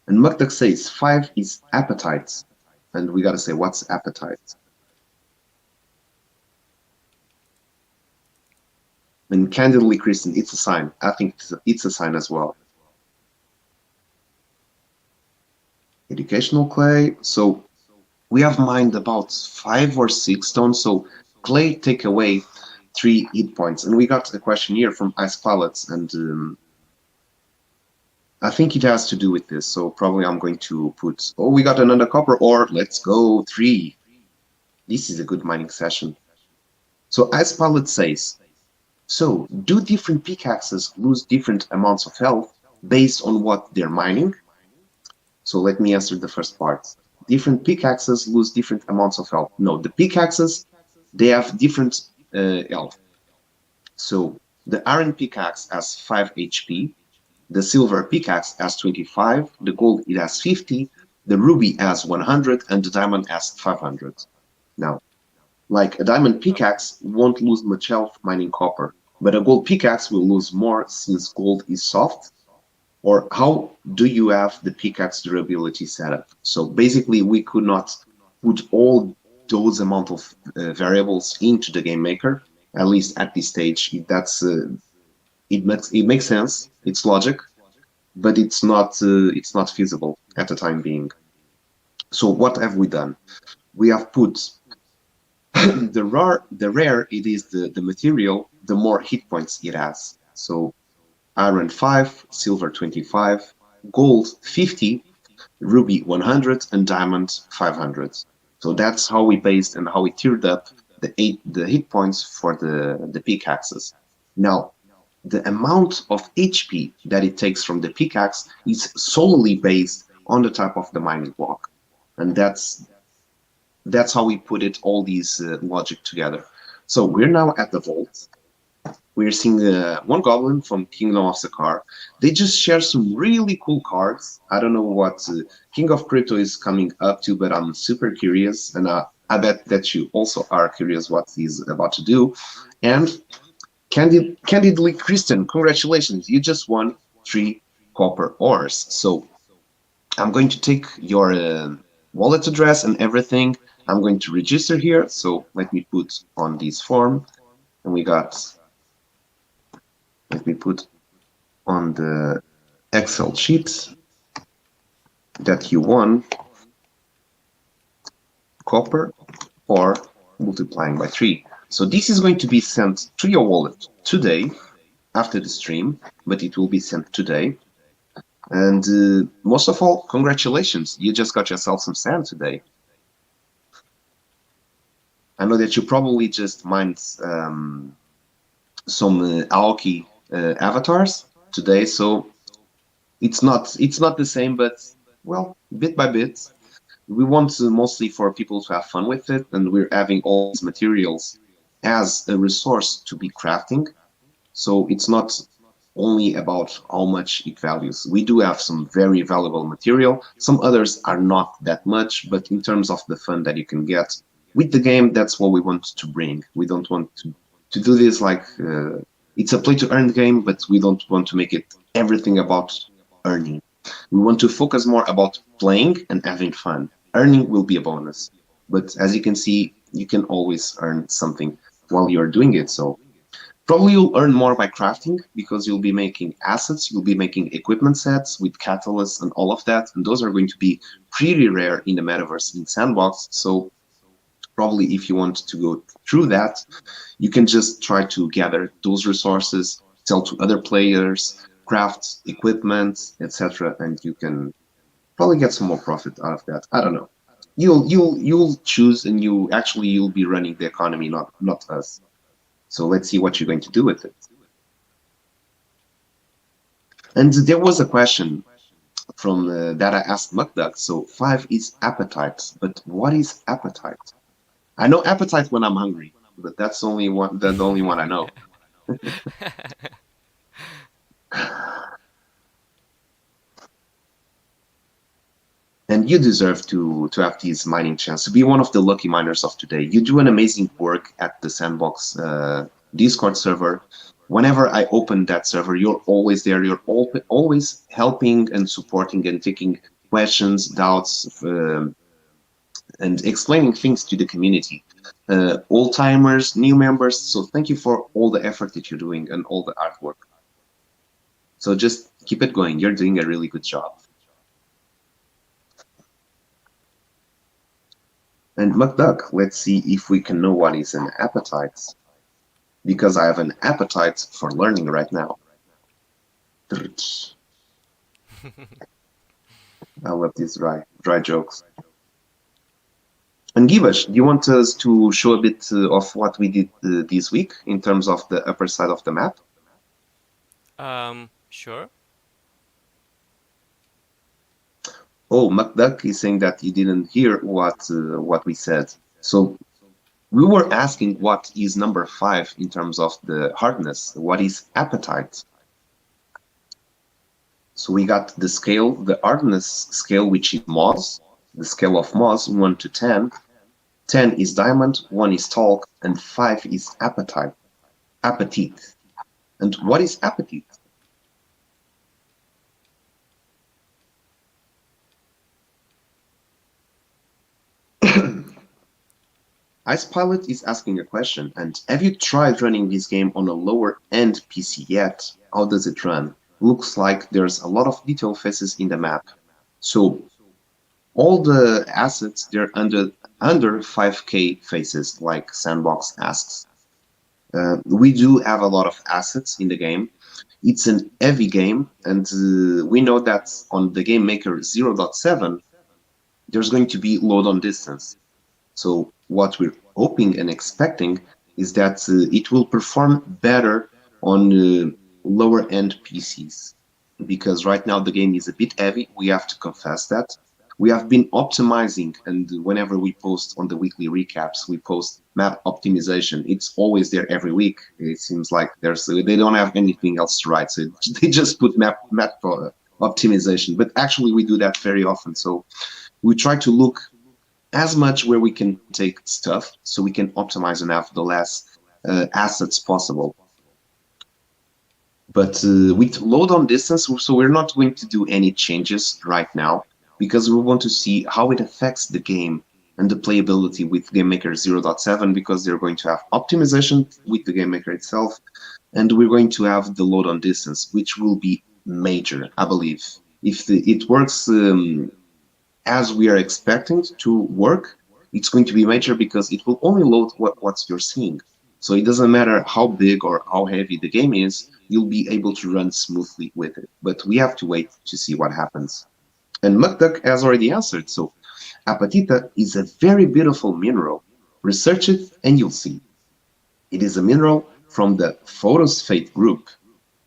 And Mukduk says 5 is appetite. And we gotta say, what's appetite? And candidly, Kristen, it's a sign. I think it's a sign as well. Educational clay. So we have mined about 5 or 6 stones. So clay take away 3 hit points. And we got a question here from Ice Pallets, and I think it has to do with this. So probably I'm going to put, oh, we got another copper ore. Let's go, 3. This is a good mining session. So Ice Pallet says, so do different pickaxes lose different amounts of health based on what they're mining? So let me answer the first part. Different pickaxes lose different amounts of health. No, the pickaxes, they have different health. So the iron pickaxe has 5 HP, the silver pickaxe has 25, the gold it has 50, the ruby has 100, and the diamond has 500. Now, like a diamond pickaxe won't lose much health mining copper, but a gold pickaxe will lose more since gold is soft. Or how do you have the pickaxe durability set up? So basically, we could not put all those amount of variables into the game maker. At least at this stage, it makes sense. It's logic, but it's not feasible at the time being. So what have we done? We have put the rare it is the material, the more hit points it has. So iron 5, silver 25, gold 50, ruby 100, and diamond 500. So that's how we based and how we tiered up the hit points for the pickaxes. Now, the amount of HP that it takes from the pickaxe is solely based on the type of the mining block, and that's how we put it all these logic together. So we're now at the vault. We're seeing one goblin from Kingdom of Sakar. They just share some really cool cards. I don't know what King of Crypto is coming up to, but I'm super curious, and I bet that you also are curious what he's about to do. And candidly, Kristen, congratulations! You just won 3 copper ores. So I'm going to take your wallet address and everything. I'm going to register here. So let me put on this form, and we got. Let me put on the Excel sheet that you won copper or multiplying by 3. So this is going to be sent to your wallet today after the stream, but it will be sent today. And most of all, congratulations. You just got yourself some sand today. I know that you probably just mined some Aoki avatars today, so it's not the same, but well, bit by bit, we want mostly for people to have fun with it, and we're having all these materials as a resource to be crafting. So it's not only about how much it values. We do have some very valuable material. Some others are not that much, but in terms of the fun that you can get with the game, that's what we want to bring. We don't want to do this like it's a play to earn game, but we don't want to make it everything about earning. We want to focus more about playing and having fun. Earning will be a bonus, but as you can see, you can always earn something while you're doing it. So probably you'll earn more by crafting because you'll be making assets, you'll be making equipment sets with catalysts and all of that, and those are going to be pretty rare in the metaverse in Sandbox. So probably if you want to go through that, you can just try to gather those resources, sell to other players, craft equipment, etc., and you can probably get some more profit out of that. I don't know. You'll choose, and you'll be running the economy, not us. So let's see what you're going to do with it. And there was a question from that I asked Mukduk. So 5 is appetite, but what is appetite? I know appetite when I'm hungry, but that's the only one I know. And you deserve to have these mining chance, to be one of the lucky miners of today. You do an amazing work at the Sandbox Discord server. Whenever I open that server, you're always there. You're always helping and supporting and taking questions, doubts, and explaining things to the community. old timers, new members. So thank you for all the effort that you're doing and all the artwork. So just keep it going. You're doing a really good job. And McDuck, let's see if we can know what is an appetite. Because I have an appetite for learning right now. I love these dry jokes. And Givash, do you want us to show a bit of what we did this week in terms of the upper side of the map? Sure. Oh, McDuck is saying that he didn't hear what we said. So we were asking what is number 5 in terms of the hardness. What is appetite? So we got the scale, the hardness scale, which is Moz, the scale of Moz, 1 to 10. 10 is diamond, 1 is talk, and 5 is appetite. Appetite. And what is appetite? Ice Pilot is asking a question, and have you tried running this game on a lower end PC yet? How does it run? Looks like there's a lot of detail faces in the map. So all the assets, they're under 5K faces, like Sandbox asks. We do have a lot of assets in the game. It's an heavy game, and we know that on the Game Maker 0.7, there's going to be load on distance. So what we're hoping and expecting is that it will perform better on lower end PCs. Because right now the game is a bit heavy, we have to confess that. We have been optimizing, and whenever we post on the weekly recaps, we post map optimization. It's always there every week. It seems like they don't have anything else to write, so they just put map optimization. But actually, we do that very often. So we try to look as much where we can take stuff so we can optimize and have the less assets possible. But with load on distance, so we're not going to do any changes right now because we want to see how it affects the game and the playability with GameMaker 0.7 because they're going to have optimization with the GameMaker itself, and we're going to have the load on distance, which will be major, I believe. If it works as we are expecting to work, it's going to be major because it will only load what you're seeing. So it doesn't matter how big or how heavy the game is, you'll be able to run smoothly with it. But we have to wait to see what happens. And McDuck has already answered, so apatita is a very beautiful mineral. Research it and you'll see. It is a mineral from the photosphate group,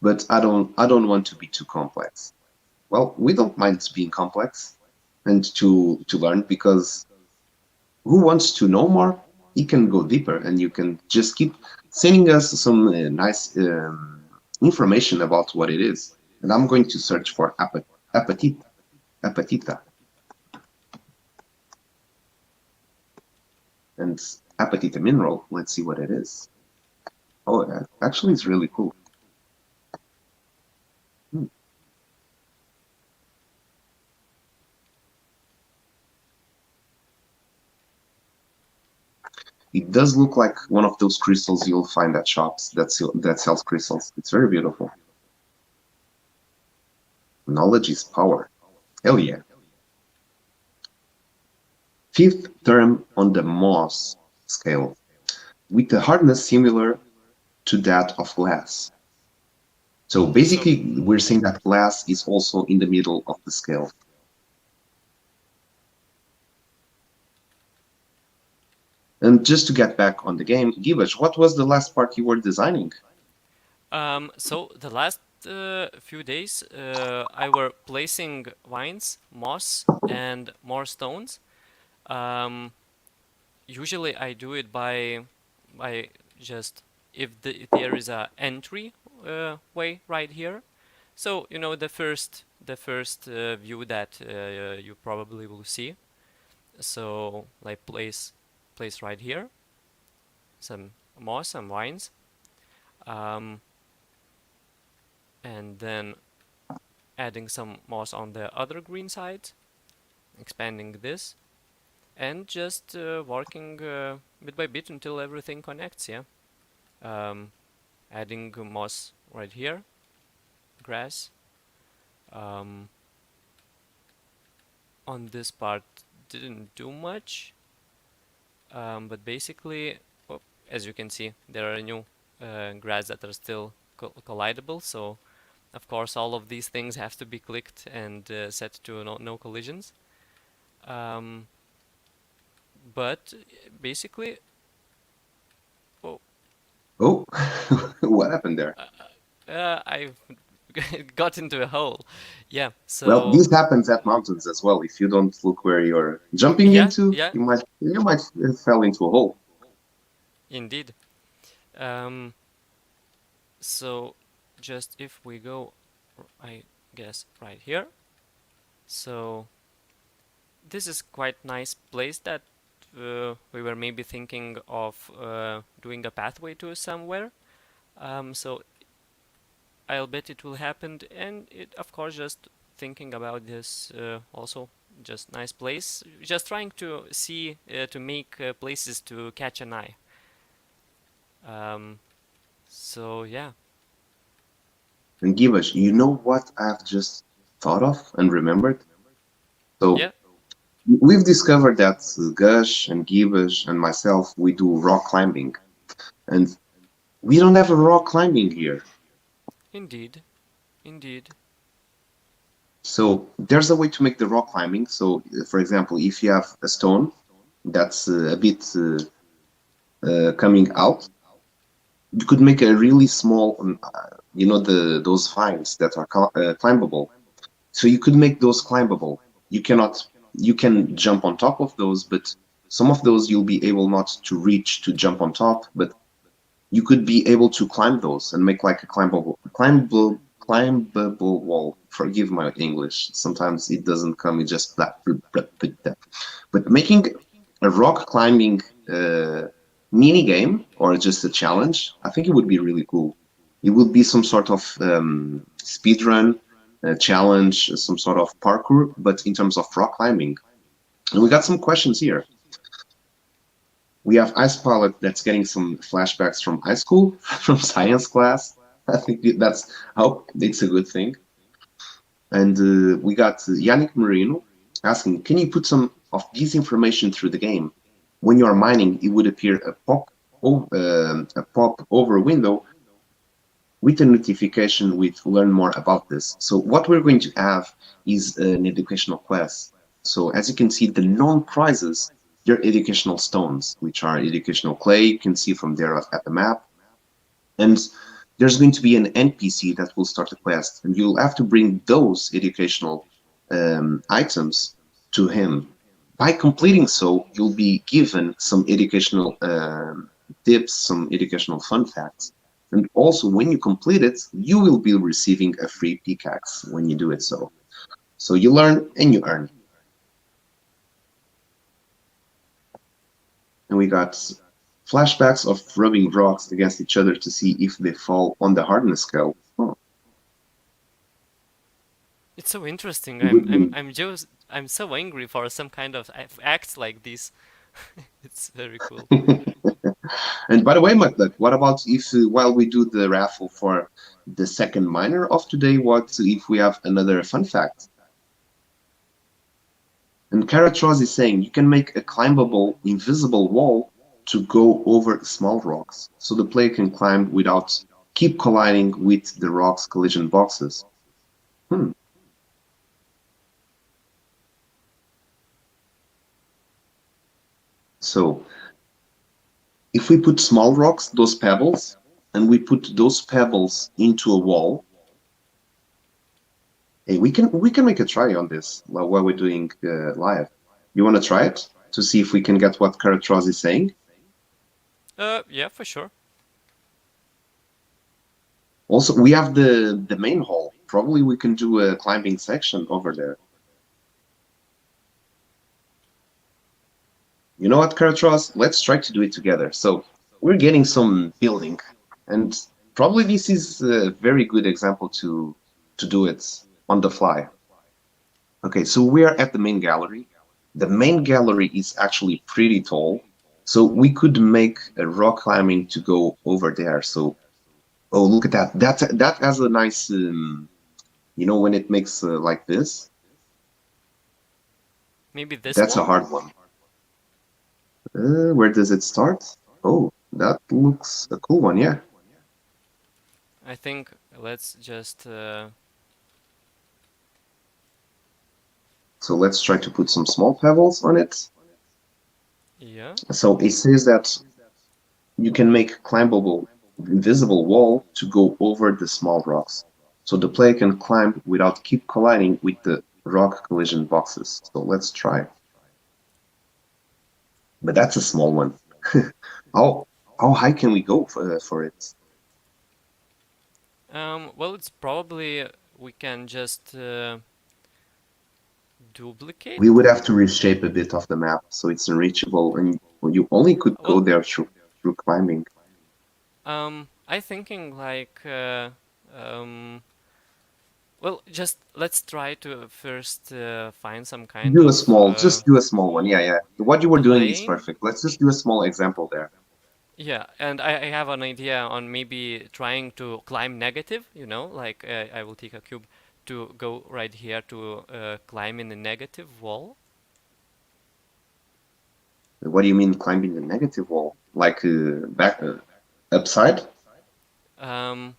but I don't want to be too complex. Well, we don't mind being complex and to learn because who wants to know more? He can go deeper and you can just keep sending us some nice information about what it is. And I'm going to search for apatita. And apatita mineral, let's see what it is. Oh, actually it's really cool. It does look like one of those crystals you'll find at shops that sells crystals. It's very beautiful. Knowledge is power. Hell yeah. 5th term on the Mohs scale, with a hardness similar to that of glass. So basically, we're saying that glass is also in the middle of the scale. And just to get back on the game, Gibbage, what was the last part you were designing? So the last few days, I were placing vines, moss, and more stones. Usually, I do it by just if there is a entry way right here. So you know the first view that you probably will see. So like place right here some moss and vines, and then adding some moss on the other green side, expanding this, and just working bit by bit until everything connects. Yeah. Um, Adding moss right here, grass. Um, on this part didn't do much, but basically, oh, as you can see, there are new grass that are still collidable. So of course, all of these things have to be clicked and set to no collisions. Um, but basically, oh, Oh, what happened there? I got into a hole. Yeah. Well, So this happens at mountains as well. If you don't look where you're jumping yeah, into, yeah, you might fall into a hole. indeed. Um, so just if we go, I guess right here. So this is quite nice place that we were maybe thinking of doing a pathway to somewhere. So I'll bet it will happen, and it of course just thinking about this also just nice place, just trying to see to make places to catch an eye. Um, so yeah, And Givash, you know what I've just thought of and remembered? So yeah, we've discovered that Gush and Givash and myself, we do rock climbing. And we don't have a rock climbing here. indeed, indeed. So there's a way to make the rock climbing. So, for example, if you have a stone that's a bit coming out, you could make a really small, those vines that are climbable. So you could make those climbable. You cannot, you can jump on top of those, but some of those you'll be able not to reach to jump on top, but you could be able to climb those and make like a climbable wall. Forgive my English. Sometimes it doesn't come. It just that. But making a rock climbing mini game or just a challenge, I think it would be really cool. It would be some sort of speed run challenge, some sort of parkour, but in terms of rock climbing. And we got some questions here. We have Ice Pilot that's getting some flashbacks from high school, from science class. I think that's, I hope it's a good thing. And we got Yannick Marino asking, can you put some of this information through the game? When you are mining, it would appear a pop over window with a notification with learn more about this. So what we're going to have is an educational quest. So as you can see, the known prizes, they're educational stones, which are educational clay. You can see from there at the map. And there's going to be an NPC that will start a quest, and you'll have to bring those educational items to him. By completing so, you'll be given some educational tips, some educational fun facts. And also, when you complete it, you will be receiving a free pickaxe when you do it so. So you learn and you earn. And we got flashbacks of rubbing rocks against each other to see if they fall on the hardness scale. Oh. It's so interesting. Good move. I'm so angry for some kind of act like this. It's very cool. And by the way, Matlak, what about if while we do the raffle for the second miner of today, what if we have another fun fact? And Karatros is saying you can make a climbable, invisible wall to go over small rocks, so the player can climb without keep colliding with the rocks collision boxes. So if we put small rocks, those pebbles, and we put those pebbles into a wall, hey, we can make a try on this while we're doing live. You want to try it to see if we can get what Karatros is saying? Yeah, for sure. Also, we have the main hall. Probably we can do a climbing section over there. You know what, Karatros? Let's try to do it together. So we're getting some building, and probably this is a very good example to do it on the fly. Okay, so we are at the main gallery. The main gallery is actually pretty tall. So we could make a rock climbing to go over there. So, oh, look at that. That has a nice, when it makes like this, Maybe this that's a wall? hard one. Where does it start? Oh, that looks a cool one, yeah. I think let's just So let's try to put some small pebbles on it. yeah. So it says that you can make climbable, invisible wall to go over the small rocks. So the player can climb without keep colliding with the rock collision boxes. So let's try. But that's a small one. how how high can we go for it? Well, it's probably we can just duplicate. We would have to reshape a bit of the map so it's unreachable, and you only could go Well, there through climbing. I thinking like well, just let's try to first find some kind Do a of small, just do a small one. Yeah, yeah. What you were doing is plane. perfect. Let's just do a small example there. Yeah, and I have an idea on maybe trying to climb negative, you know, like I will take a cube to go right here to climb in a negative wall. What do you mean climbing the negative wall? Like back upside? Um,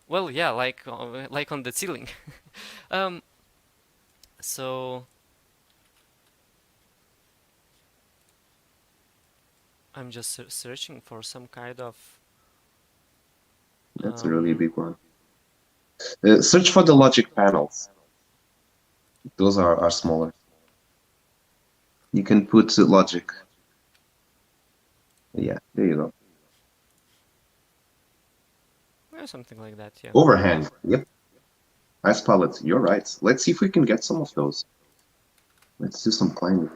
well, yeah, like on the ceiling. Um, so I'm just searching for some kind of That's a really um, big one. Search for the logic panels. Those are smaller. You can put logic. Yeah, there you go. something like that, yeah. Overhang. Yep. Ice palette. You're right. Let's see if we can get some of those. Let's do some climbing.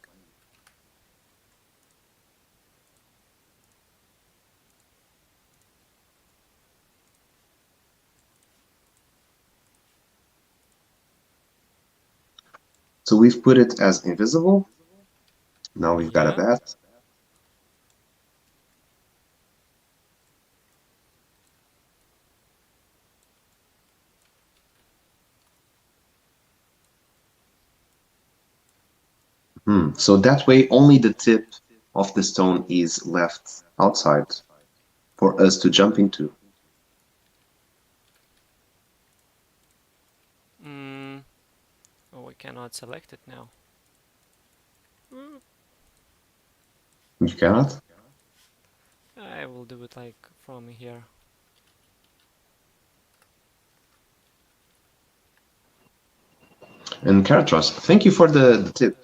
So we've put it as invisible. Now we've got a Yeah. bat. So that way only the tip of the stone is left outside for us to jump into. Mm, oh, we cannot select it now. You cannot? I will do it like from here. And Karatros, thank you for the tip.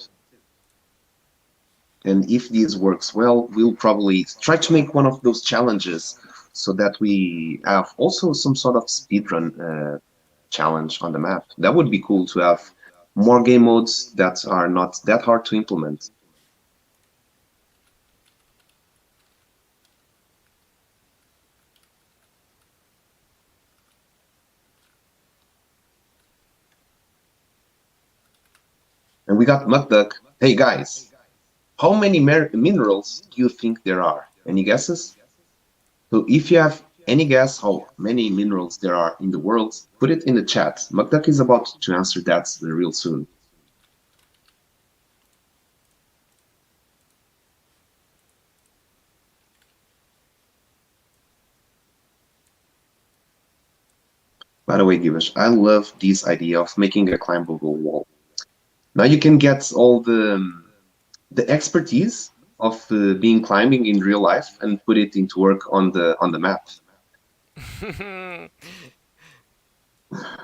And if this works well, we'll probably try to make one of those challenges so that we have also some sort of speedrun challenge on the map. That would be cool to have more game modes that are not that hard to implement. And we got Mudduck. Hey guys, how many minerals do you think there are? Any guesses? So if you have any guess how many minerals there are in the world, put it in the chat. Mudduck is about to answer that real soon. By the way, Givesh, I love this idea of making a climbable wall. Now you can get all the expertise of being climbing in real life and put it into work on the map.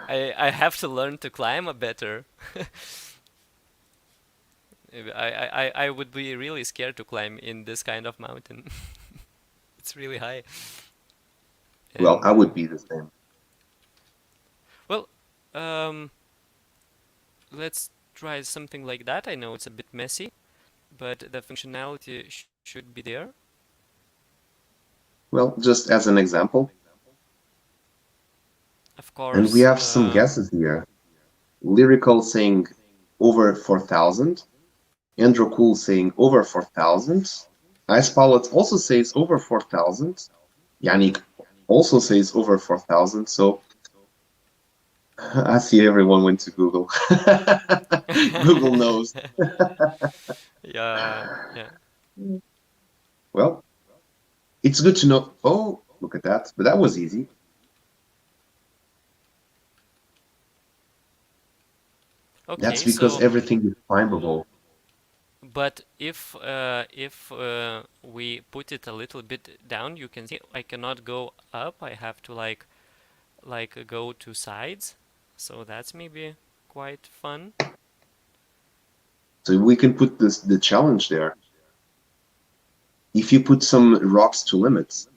I have to learn to climb a better. I would be really scared to climb in this kind of mountain. It's really high. Well, And I would be the same. well, um, let's try something like that. I know it's a bit messy, but the functionality should be there. Well, just as an example, Of and we course, have some guesses here. Lyrical saying over 4,000, Andrew Cool saying over 4,000, Ice Pilot also says over 4,000. Yannick also says over 4,000. So I see everyone went to Google. Google knows. Yeah, yeah. Well, it's good to know. Oh, look at that. But that was easy. That's Okay, because so everything is climbable. but if we put it a little bit down, you can see I cannot go up. I have to like go to sides. So that's maybe quite fun. So we can put the challenge there. If you put some rocks to limits.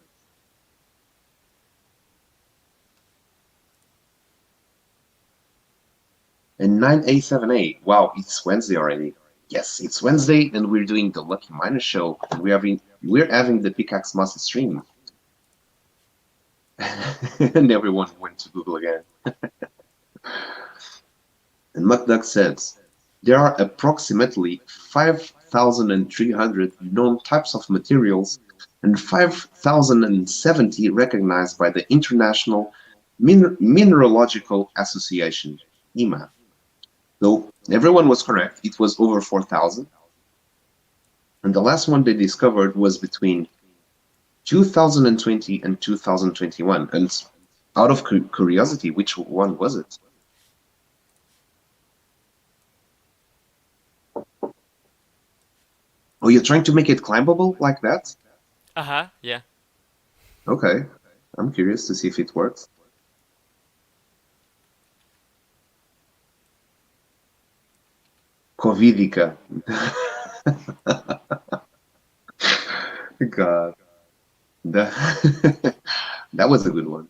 And 9A7A. Wow, it's Wednesday already. Yes, it's Wednesday, and we're doing the Lucky Miner show. And we're having the Pickaxe Master stream. And everyone went to Google again. And McDuck says there are approximately 5,300 known types of materials and 5,070 recognized by the International Mineralogical Association, IMA. So everyone was correct. It was over 4,000. And the last one they discovered was between 2020 and 2021. And out of curiosity, which one was it? Oh, you're trying to make it climbable like that? Uh-huh, yeah. Okay. I'm curious to see if it works. Covidica. God. That, that was a good one.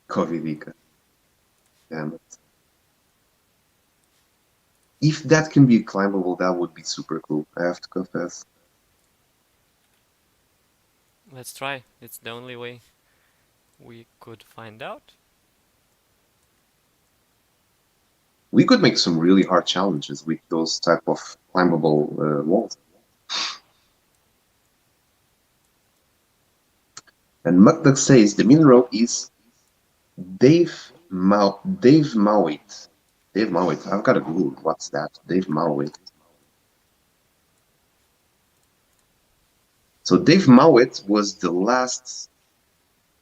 Covidica. Damn it. If that can be climbable, that would be super cool, I have to confess. Let's try. It's the only way we could find out. We could make some really hard challenges with those type of climbable walls. And Mukduk says the mineral is Dave Mowit. Dave Mowit. I've got to Google what's that. Dave Mowit. So Dave Mowit was the last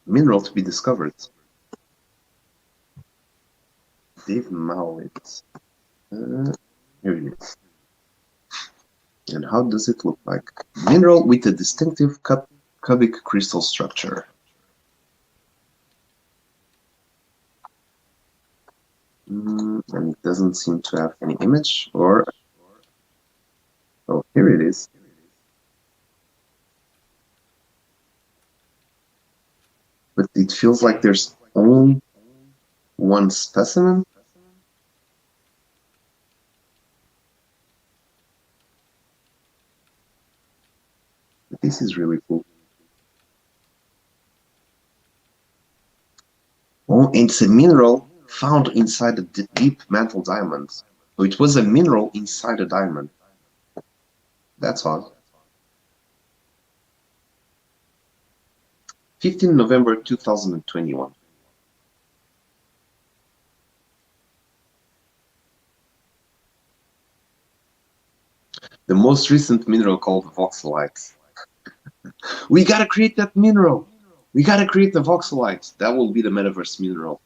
mineral to be discovered. Dave Mowit. Here it is. And how does it look like? Mineral with a distinctive cubic crystal structure. And it doesn't seem to have any image or... Oh, here it is. But it feels like there's only one specimen. This is really cool. Oh, and it's a mineral found inside a deep mantle diamond. So it was a mineral inside a diamond. That's odd. 15 November 2021. The most recent mineral called voxelite. We gotta create that mineral. We gotta create the voxelite. That will be the metaverse mineral.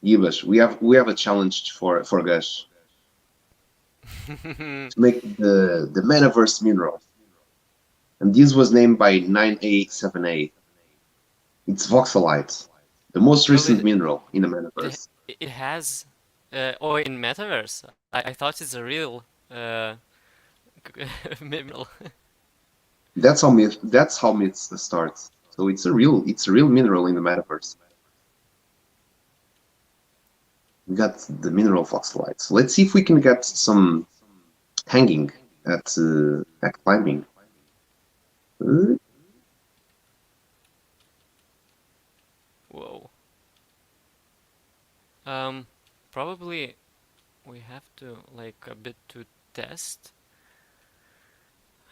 Yibash, we have a challenge for Gash to make the metaverse mineral. And this was named by 9A7A. It's voxelite, the most Well, recent mineral in the it metaverse. it has or in metaverse. I thought it's a real mineral. That's how myths start. So it's a real mineral in the metaverse. We got the mineral voxelite. So let's see if we can get some hanging at climbing. Uh, Whoa. Probably we have to like a bit to test.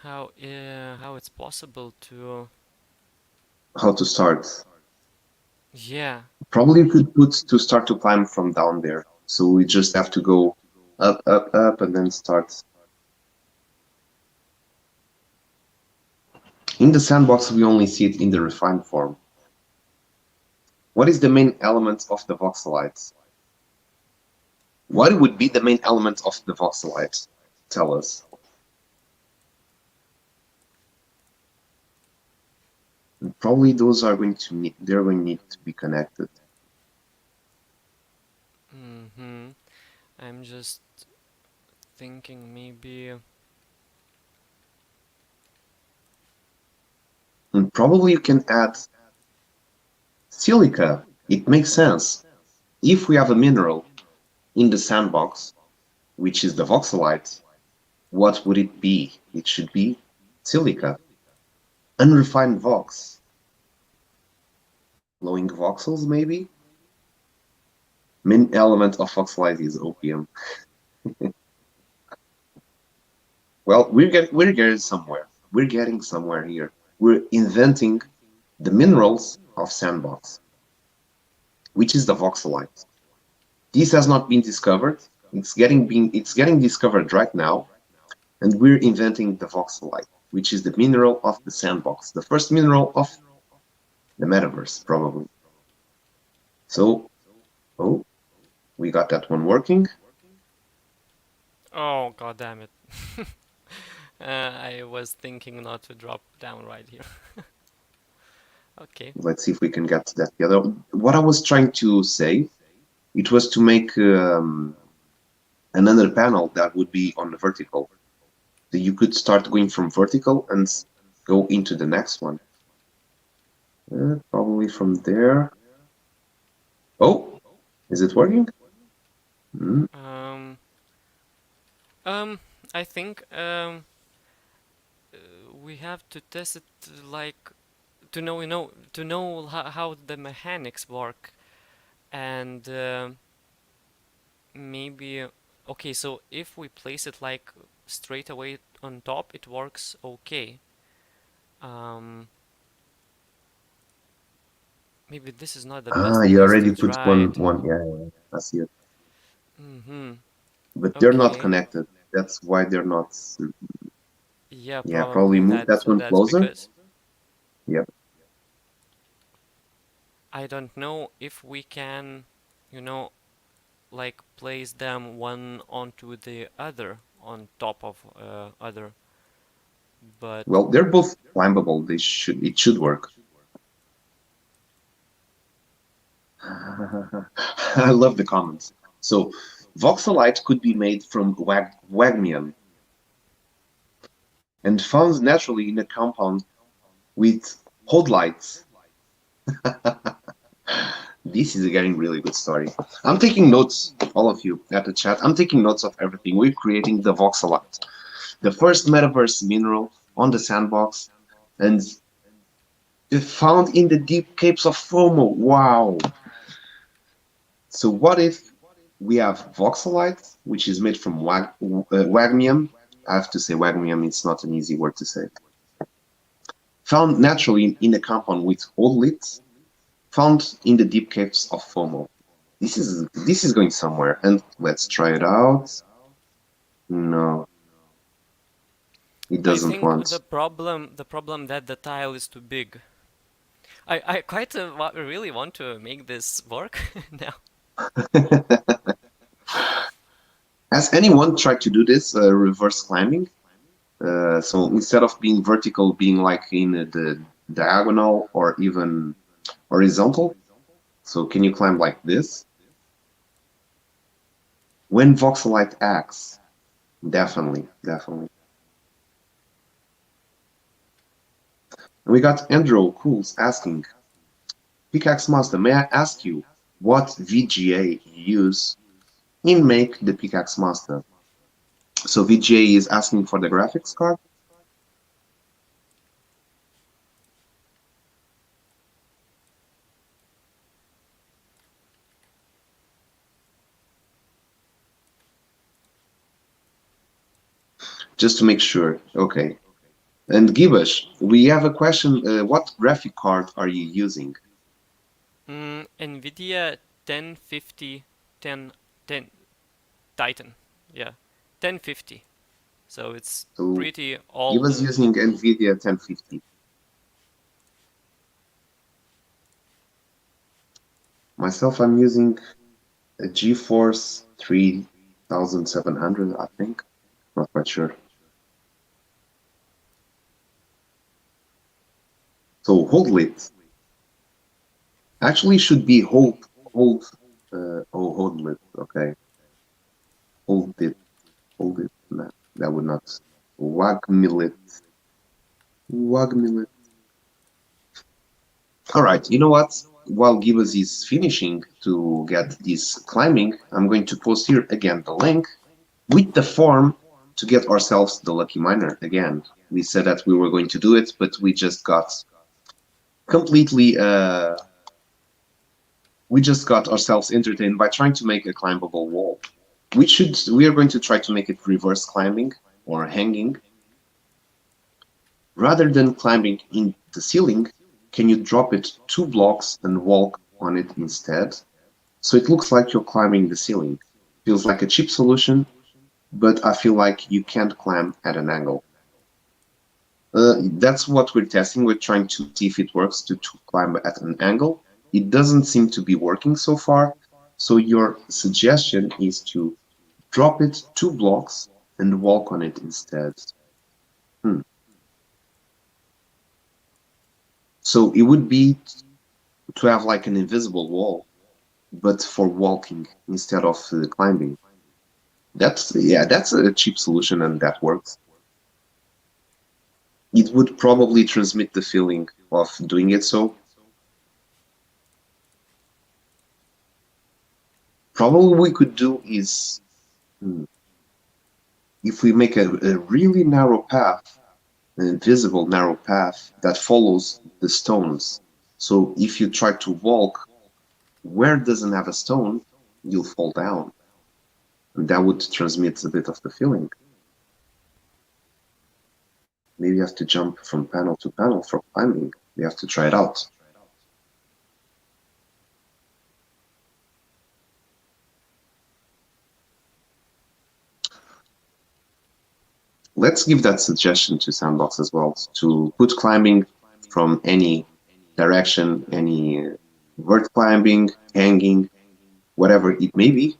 how it's possible to, How to start? yeah. Probably you could put to start to climb from down there. So we just have to go up, up, up, and then start. In the sandbox, we only see it in the refined form. What is the main element of the voxelite? What would be the main element of the voxelite? Tell us. And probably those are going to need, they're going to need to be connected. Mm-hmm. I'm just thinking maybe. And probably you can add silica. It makes sense. If we have a mineral in the sandbox, which is the voxelite, what would it be? It should be silica. Unrefined vox. Glowing voxels, maybe? Main element of voxelite is opium. Well, we're getting somewhere. We're getting somewhere here. We're inventing the minerals of Sandbox, which is the voxelite. This has not been discovered. It's getting discovered right now, and we're inventing the voxelite, which is the mineral of the Sandbox, the first mineral of the metaverse, probably. So, oh, we got that one working. Oh, god damn it. I was thinking not to drop down right here. Okay. Let's see if we can get to that together. What I was trying to say, it was to make another panel that would be on the vertical. So you could start going from vertical and go into the next one. Probably from there. Oh, is it working? Mm. Um, um, I think we have to test it like to know, to know how the mechanics work, and maybe okay. So if we place it like straight away on top, it works okay. Um, maybe this is not the Ah, best you place to already put try one, it. one. Yeah, yeah, yeah, I see it. Mm-hmm. But they're not Okay. connected. That's why they're not. Yeah, Yeah, probably probably move that one that's closer. because Yep. I don't know if we can, you know, like place them one onto the other on top of other, but Well, they're both climbable. They should. It should work. I love the comments. So, voxelite could be made from wagmium and found naturally in a compound with hodlites. This is getting really good story. I'm taking notes, all of you at the chat. I'm taking notes of everything. We're creating the voxelite, the first metaverse mineral on the sandbox, and found in the deep caves of FOMO. Wow. So what if we have voxelite, which is made from wagmium? I have to say wagmium. It's not an easy word to say. Found naturally in a compound with odolites, found in the deep caves of FOMO. This is going somewhere, and let's try it out. No, it I doesn't think want. the problem that the tile is too big. I quite really want to make this work now. Has anyone tried to do this reverse climbing? So instead of being vertical, being like in the diagonal or even horizontal. So can you climb like this? When voxelite acts, definitely, definitely. And we got Andrew Cools asking, Pickaxe Master, may I ask you what VGA you use in make the Pickaxe Master? So VGA is asking for the graphics card. Just to make sure. Okay. And Gibash, we have a question. What graphic card are you using? NVIDIA 1050 10 Titan. Yeah, 1050. So it's So pretty he old. was using NVIDIA 1050. Myself, I'm using a GeForce 3700, I think. Not quite sure. So hold it. Actually, should be hold. Hold it. Okay, hold it. Hold it. No, that would not. Wagmilit. Wagmilit. All right. You know what? While Gibbs is finishing to get this climbing, I'm going to post here again the link with the form to get ourselves the lucky miner again. We said that we were going to do it, but we just got completely we just got ourselves entertained by trying to make a climbable wall. We are going to try to make it reverse climbing or hanging. Rather than climbing in the ceiling, can you drop it 2 blocks and walk on it instead? So it looks like you're climbing the ceiling. Feels like a cheap solution, but I feel like you can't climb at an angle. That's what we're testing. We're trying to see if it works to climb at an angle. It doesn't seem to be working so far. So your suggestion is to drop it 2 blocks and walk on it instead. So it would be to have like an invisible wall, but for walking instead of climbing. That's a cheap solution and that works. It would probably transmit the feeling of doing it so. Probably what we could do is if we make a really narrow path, an invisible narrow path that follows the stones. So if you try to walk where it doesn't have a stone, you'll fall down. And that would transmit a bit of the feeling. Maybe you have to jump from panel to panel for climbing. We have to try it out. Let's give that suggestion to Sandbox as well, to put climbing from any direction, any vert climbing, hanging, whatever it may be.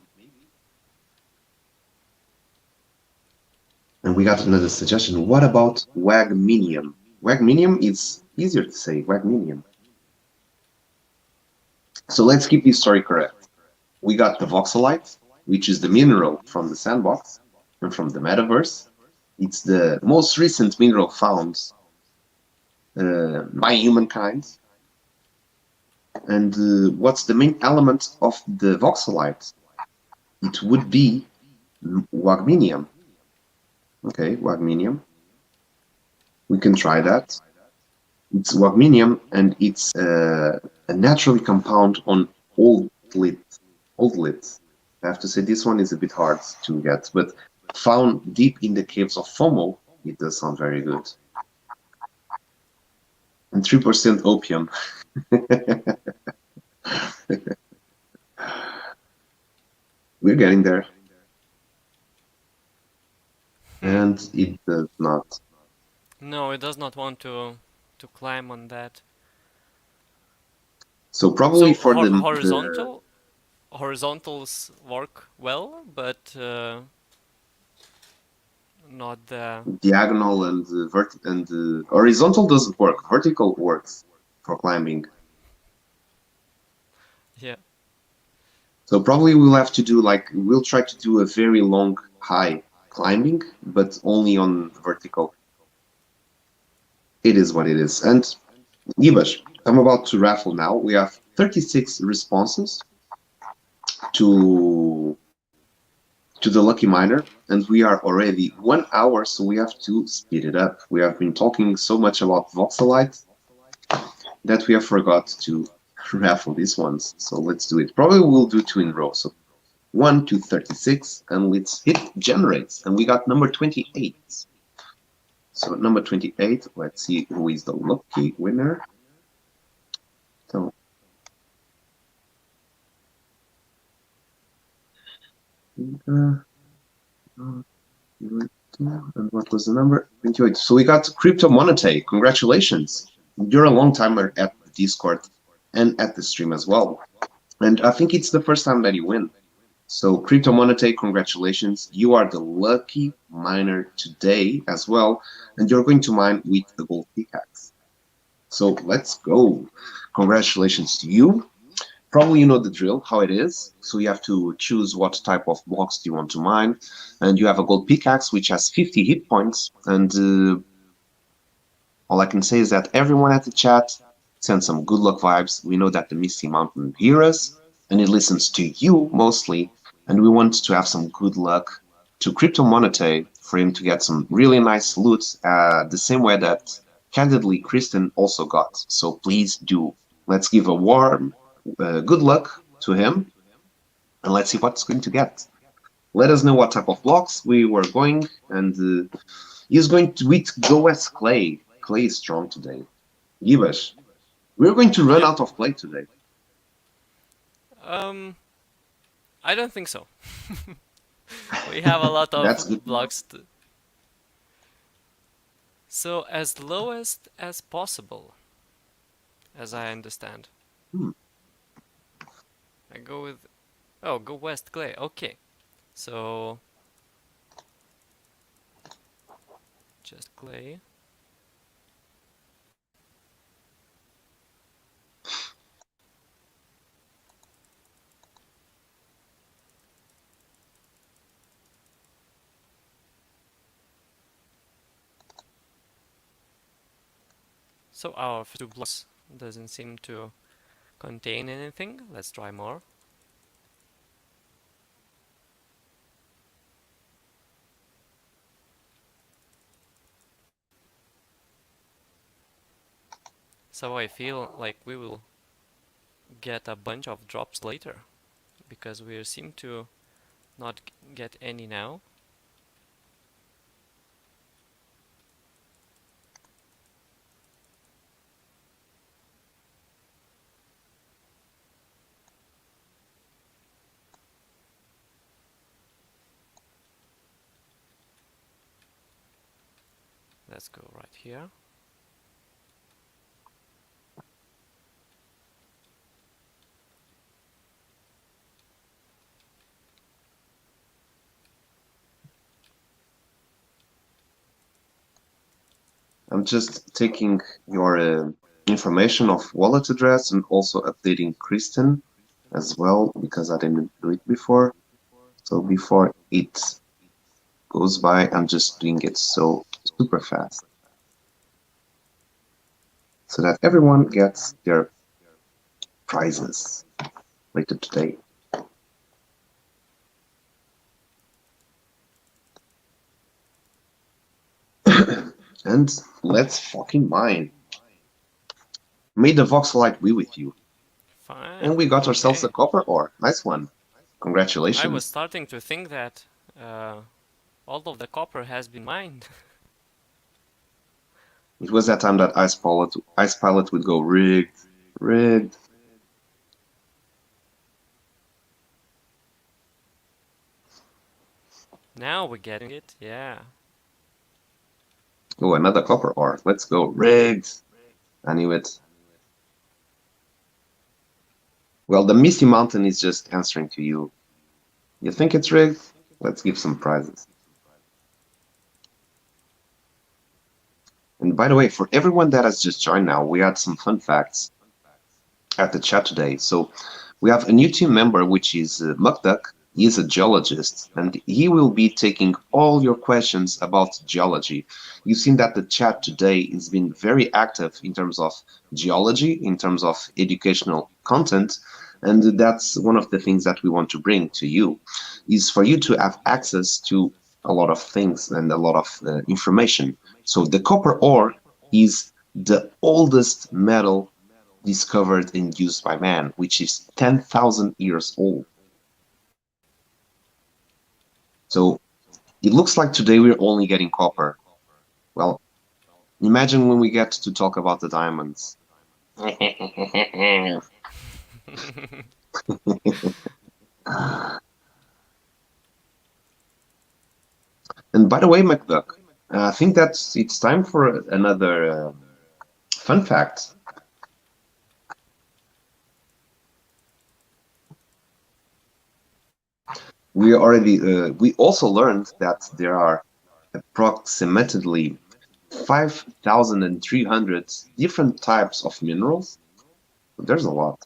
And we got another suggestion. What about Wagminium? Wagminium is easier to say, Wagminium. So let's keep this story correct. We got the voxelite, which is the mineral from the Sandbox and from the metaverse. It's the most recent mineral found by humankind. And what's the main element of the voxelite? It would be Wagminium. Okay, Wagminium. We can try that. It's Wagminium, and it's a naturally compound on oldlit. I have to say this one is a bit hard to get, but found deep in the caves of FOMO, it does sound very good. And 3% opium. We're getting there. And it does not. No, it does not want to climb on that. So probably So for horizontals work well, but not the diagonal and horizontal doesn't work. Vertical works for climbing. yeah. So probably we'll have to do we'll try to do a very long high climbing, but only on vertical. It is what it is. And Gibash, I'm about to raffle now. We have 36 responses to the lucky miner, and we are already 1 hour, so we have to speed it up. We have been talking so much about voxelite that we have forgot to raffle these ones. So let's do it. Probably we'll do 2 in a row. So 1 to 36, and let's hit generates. And we got number 28. So number 28, let's see who is the lucky winner. So and what was the number? 28. So we got Crypto Monete. Congratulations. You're a long timer at the Discord and at the stream as well. And I think it's the first time that you win. So Crypto Monete, congratulations. You are the lucky miner today as well. And you're going to mine with the gold pickaxe. So let's go. Congratulations to you. Probably you know the drill, how it is. So you have to choose what type of blocks do you want to mine. And you have a gold pickaxe, which has 50 hit points. And all I can say is that everyone at the chat send some good luck vibes. We know that the Misty Mountain hears us, and it listens to you mostly. And we want to have some good luck to Crypto Monete for him to get some really nice loot, the same way that, candidly, Kristen also got. So please do. Let's give a warm good luck to him, and let's see what's going to get. Let us know what type of blocks we were going, and he's going to go with clay. Clay is strong today. Gibash, we're going to run out of clay today. I don't think so. We have a lot of blocks. So as lowest as possible, as I understand. I go with, go west clay. Okay, so just clay. So our two blocks doesn't seem to contain anything. Let's try more. So I feel like we will get a bunch of drops later, because we seem to not get any now. Let's go right here. I'm just taking your information of wallet address and also updating Kristen as well, because I didn't do it before. So before it goes by, I'm just doing it so super fast, so that everyone gets their prizes later today. And let's fucking mine. May the voxelite be with you. Fine. And we got ourselves a copper ore. Nice one. Congratulations. I was starting to think that all of the copper has been mined. It was that time that Ice Pilot would go rigged, rigged. Now we're getting it, yeah. Oh, another copper ore. Let's go. Rigged. I knew it. Well, the Misty Mountain is just answering to you. You think it's rigged? Let's give some prizes. And by the way, for everyone that has just joined now, we had some fun facts at the chat today. So we have a new team member, which is Mukduk. He is a geologist, and he will be taking all your questions about geology. You've seen that the chat today has been very active in terms of geology, in terms of educational content, and that's one of the things that we want to bring to you, is for you to have access to a lot of things and a lot of information. So the copper ore is the oldest metal discovered and used by man, which is 10,000 years old. So it looks like today we're only getting copper, Well, imagine when we get to talk about the diamonds. And by the way, McDuck, I think that's it's time for another fun fact. We also learned that there are approximately 5,300 different types of minerals. There's a lot.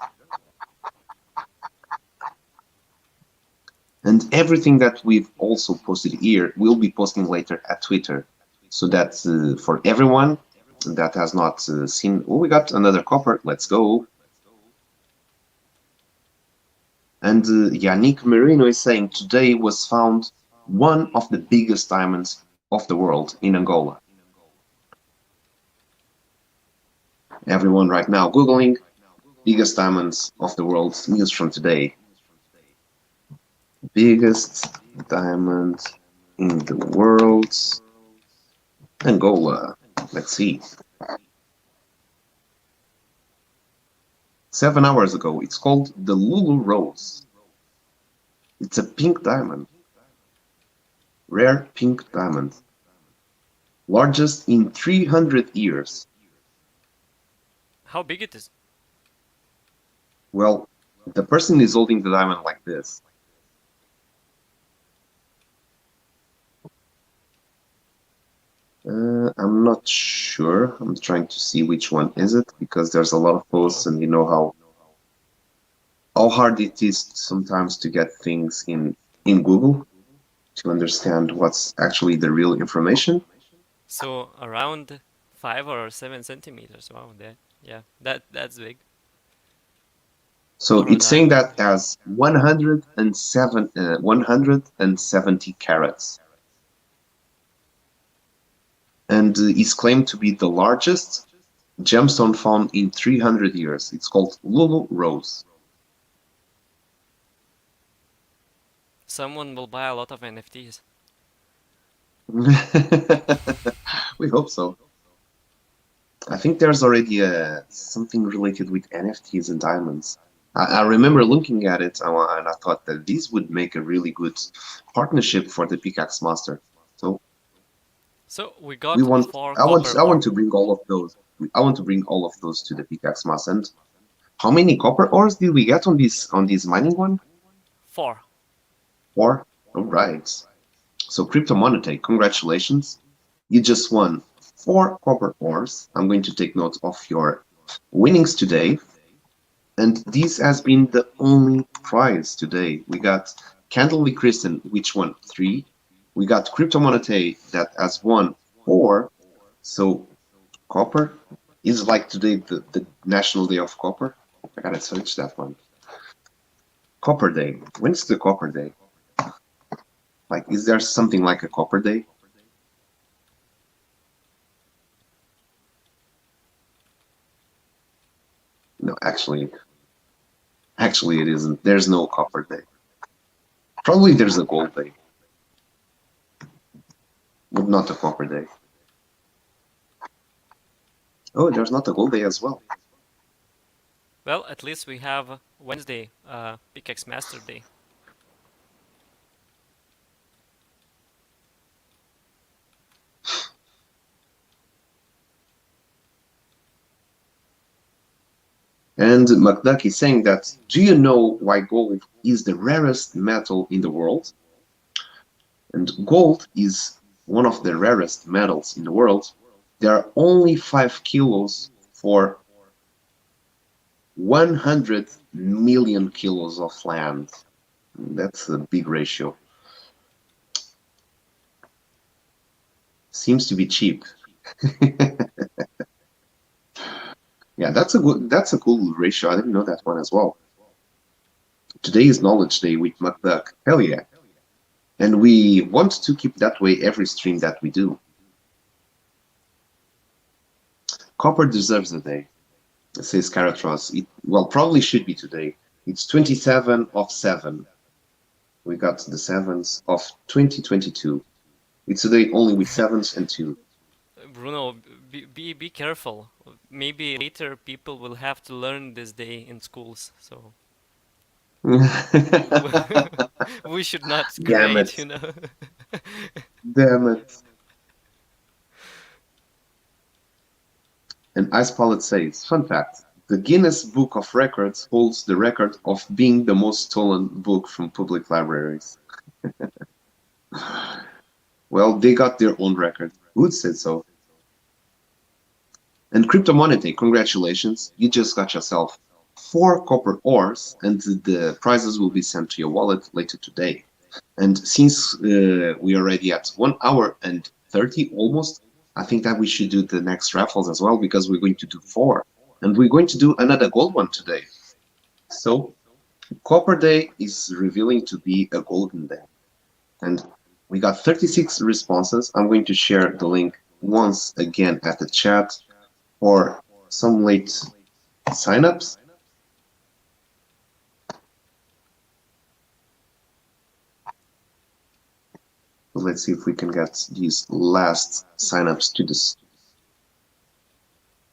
And everything that we've also posted here, we'll be posting later at Twitter. So that for everyone that has not seen, oh, we got another copper, let's go. And Yannick Merino is saying today was found one of the biggest diamonds of the world in Angola. Everyone right now Googling biggest diamonds of the world, news from today. Biggest diamond in the world, Angola. Let's see. 7 hours ago, it's called the Lulu Rose. It's a pink diamond. Rare pink diamond. Largest in 300 years. How big it is? Well, the person is holding the diamond like this. I'm not sure. I'm trying to see which one is it because there's a lot of posts, and you know how hard it is sometimes to get things in Google to understand what's actually the real information. So around 5 or 7 centimeters. Wow, yeah, that's big. So For a it's saying diamond. that as 170 carats, and is claimed to be the largest gemstone found in 300 years. It's called Lulu Rose. Someone will buy a lot of NFTs. We hope so. I think there's already something related with NFTs and diamonds. I remember looking at it and I thought that this would make a really good partnership for the Pickaxe Master. So So we we got want, 4 copper I ore. want to bring all of those. I want to bring all of those to the Pickaxe Master. And how many copper ores did we get on this mining one? 4. 4. All right. So Crypto Monete, congratulations. You just won 4 copper ores. I'm going to take note of your winnings today. And this has been the only prize today. We got Candlely Kristen, which won 3. We got Crypto Monete that has won 4. So copper is like today the National Day of Copper. I gotta search that one. Copper Day. When's the Copper Day? Like, is there something like a Copper Day? No, actually it isn't. There's no Copper Day. Probably there's a Gold Day, but not a Copper Day. Oh, there's not a Gold Day as well. Well, at least we have Wednesday, Pickaxe Master Day. And McDuck is saying that, do you know why gold is the rarest metal in the world? And gold is one of the rarest metals in the world. There are only 5 kilos for 100 million kilos of land. That's a big ratio. Seems to be cheap. Yeah, that's a cool ratio. I didn't know that one as well. Today is Knowledge Day with McDuck. Hell yeah. And we want to keep that way every stream that we do. Copper deserves a day, says Caratros. It, well, probably should be today. It's 27 of 7. We got the 7th of 2022. It's a day only with 7s and 2. Bruno, be careful. Maybe later people will have to learn this day in schools, so we should not Damn create, it. you know. Damn it. And Ice Pilot says, fun fact, the Guinness Book of Records holds the record of being the most stolen book from public libraries. Well, they got their own record. Who said so? And Cryptomonete, congratulations, you just got yourself 4 copper ores, and the prizes will be sent to your wallet later today. And since we are already at 1 hour and 30 almost, I think that we should do the next raffles as well, because we're going to do 4. And we're going to do another gold one today. So Copper Day is revealing to be a golden day. And we got 36 responses. I'm going to share the link once again at the chat for some late signups. Let's see if we can get these last signups to this.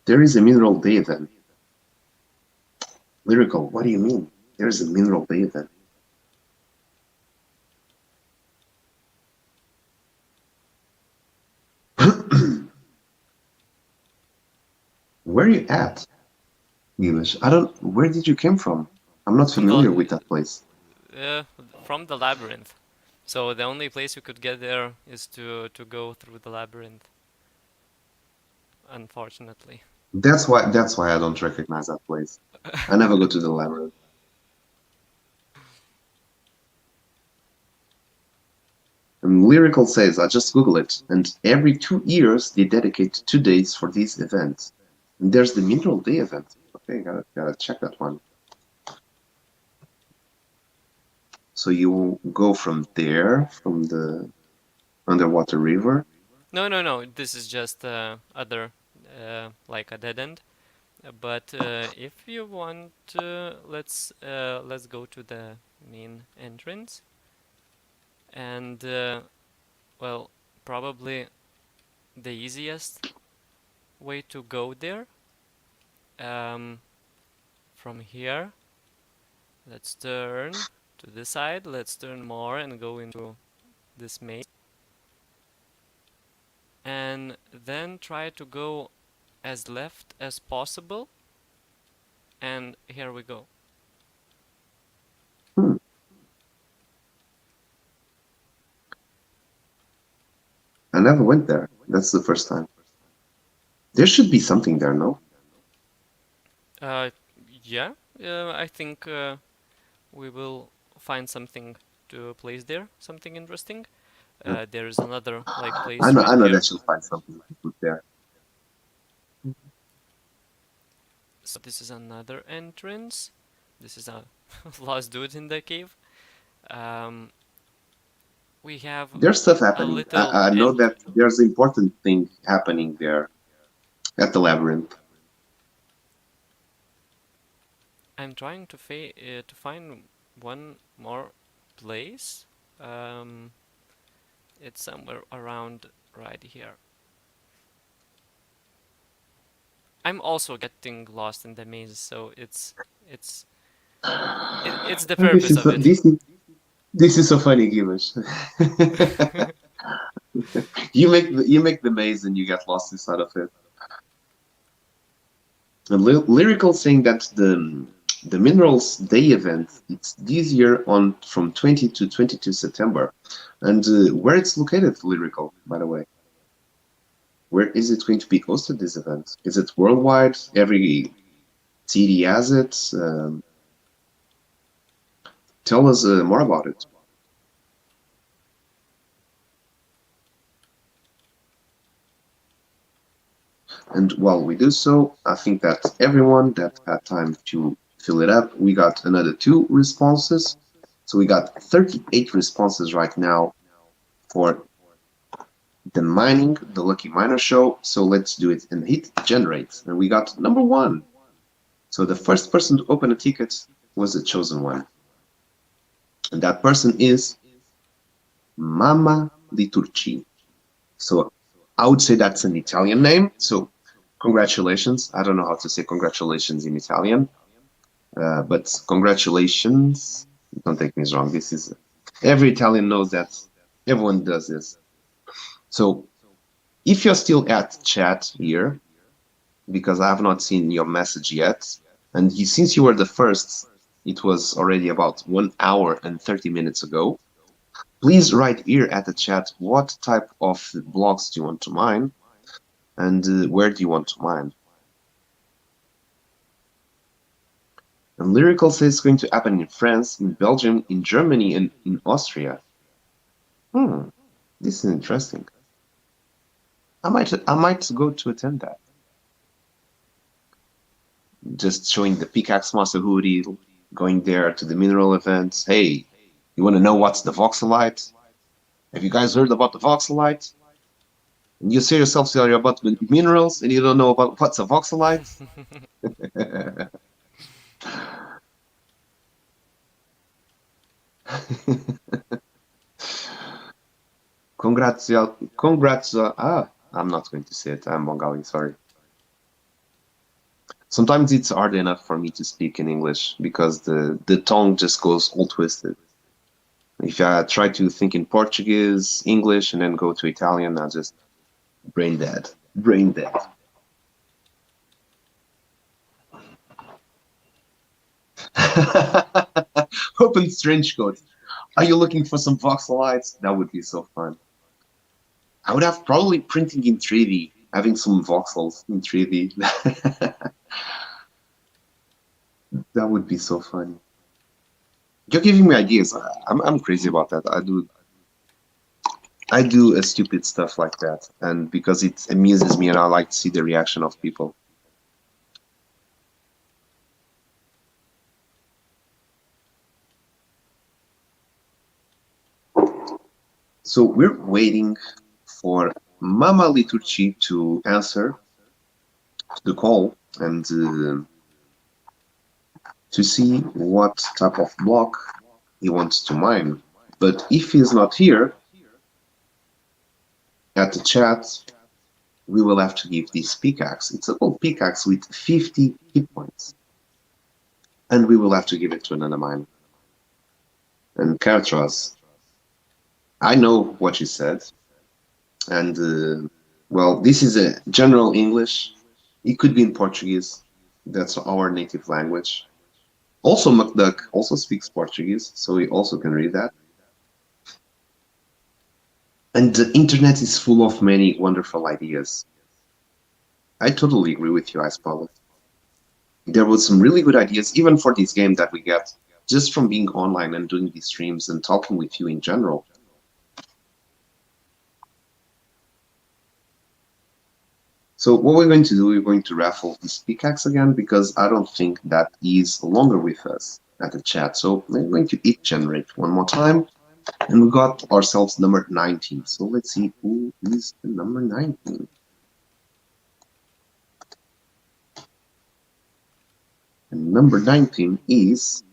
There is a mineral day then. Lyrical, what do you mean? There is a mineral day then. Where are you at, Givish? Where did you come from? I'm not From familiar with that place. from the labyrinth. So the only place you could get there is to go through the labyrinth. Unfortunately. That's why I don't recognize that place. I never go to the labyrinth. And Lyrical says, I just Google it, and every 2 years they dedicate 2 days for these events. And there's the Mineral Day event. Okay, gotta check that one. So you go from there, from the underwater river. No. This is just other like a dead end. But if you want, let's go to the main entrance, and well, probably the easiest way to go there. From here, let's turn to this side. Let's turn more and go into this maze, and then try to go as left as possible. And here we go. I never went there. That's the first time. There should be something there, no? Yeah, I think we will find something to place there, something interesting. There is another like place I right know here. that you'll find something good there. So this is another entrance. This is a lost dude in the cave. We have There's stuff a happening. little I know that there's important thing happening there at the labyrinth. I'm trying to find one more place. It's somewhere around right here. I'm also getting lost in the maze, so it's the purpose of it. This is so funny, Givish. You make the maze and you get lost inside of it. Lyrical saying that the Minerals Day event, it's this year on from 20 to 22 September, and where it's located, Lyrical, by the way. Where is it going to be hosted, this event? Is it worldwide? Every city has it? Tell us more about it. And while we do so, I think that everyone that had time to fill it up, we got another 2 responses. So we got 38 responses right now for the mining, the Lucky Miner show. So let's do it and hit generate. And we got number 1. So the first person to open a ticket was the chosen one. And that person is Mama Liturci. So I would say that's an Italian name. So congratulations. I don't know how to say congratulations in Italian, but congratulations. Don't take me wrong. This is every Italian knows that. Everyone does this. So if you're still at chat here, because I have not seen your message yet, and since you were the first, it was already about 1 hour and 30 minutes ago. Please write here at the chat what type of blocks do you want to mine, and where do you want to mine. And Lyrical says it's going to happen in France, in Belgium, in Germany, and in Austria. This is interesting. I might go to attend that. Just showing the Pickaxe Master hoodie, going there to the mineral events. Hey, you want to know what's the voxelite? Have you guys heard about the voxelite? And you say yourself sorry about minerals, and you don't know about what's a voxelite? Congrats. I'm not going to say it. I'm Bengali, sorry. Sometimes it's hard enough for me to speak in English because the tongue just goes all twisted. If I try to think in Portuguese, English, and then go to Italian, I just brain dead. Brain dead. Open strange code. Are you looking for some voxelites? That would be so fun. I would have probably printing in 3D, having some voxels in 3D. That would be so funny. You're giving me ideas. I'm crazy about that. I do stupid stuff like that, and because it amuses me, and I like to see the reaction of people. So we're waiting for Mama Liturci to answer the call and to see what type of block he wants to mine. But if he's not here at the chat, we will have to give this pickaxe. It's a gold pickaxe with 50 hit points. And we will have to give it to another miner. And Cartras, I know what you said. And, well, this is a general English. It could be in Portuguese. That's our native language. Also, McDuck also speaks Portuguese, so he also can read that. And the internet is full of many wonderful ideas. I totally agree with you, Ice Paulo. There was some really good ideas, even for this game, that we get just from being online and doing these streams and talking with you in general. So what we're going to do, we're going to raffle this pickaxe again, because I don't think that is longer with us at the chat. So we're going to hit generate one more time. And we got ourselves number 19. So let's see who is the number 19. And number 19 is,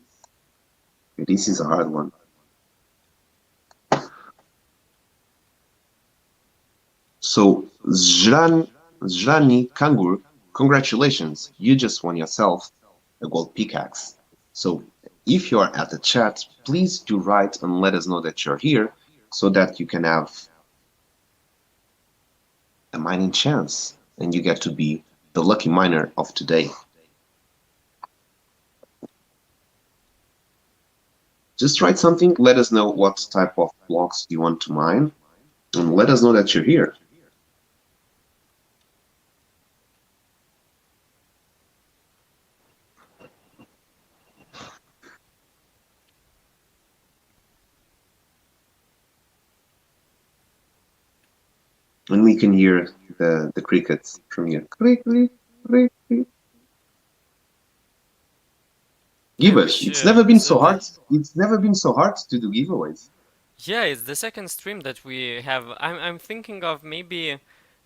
this is a hard one. So Zrani Kangur, congratulations, you just won yourself a gold pickaxe. So if you are at the chat, please do write and let us know that you're here so that you can have a mining chance and you get to be the lucky miner of today. Just write something, let us know what type of blocks you want to mine, and let us know that you're here. And we can hear the crickets from here. Crick, crick, crick, crick. Giveaways. It's never been so hard. It's never been so hard to do giveaways. Yeah, it's the second stream that we have. I'm thinking of maybe,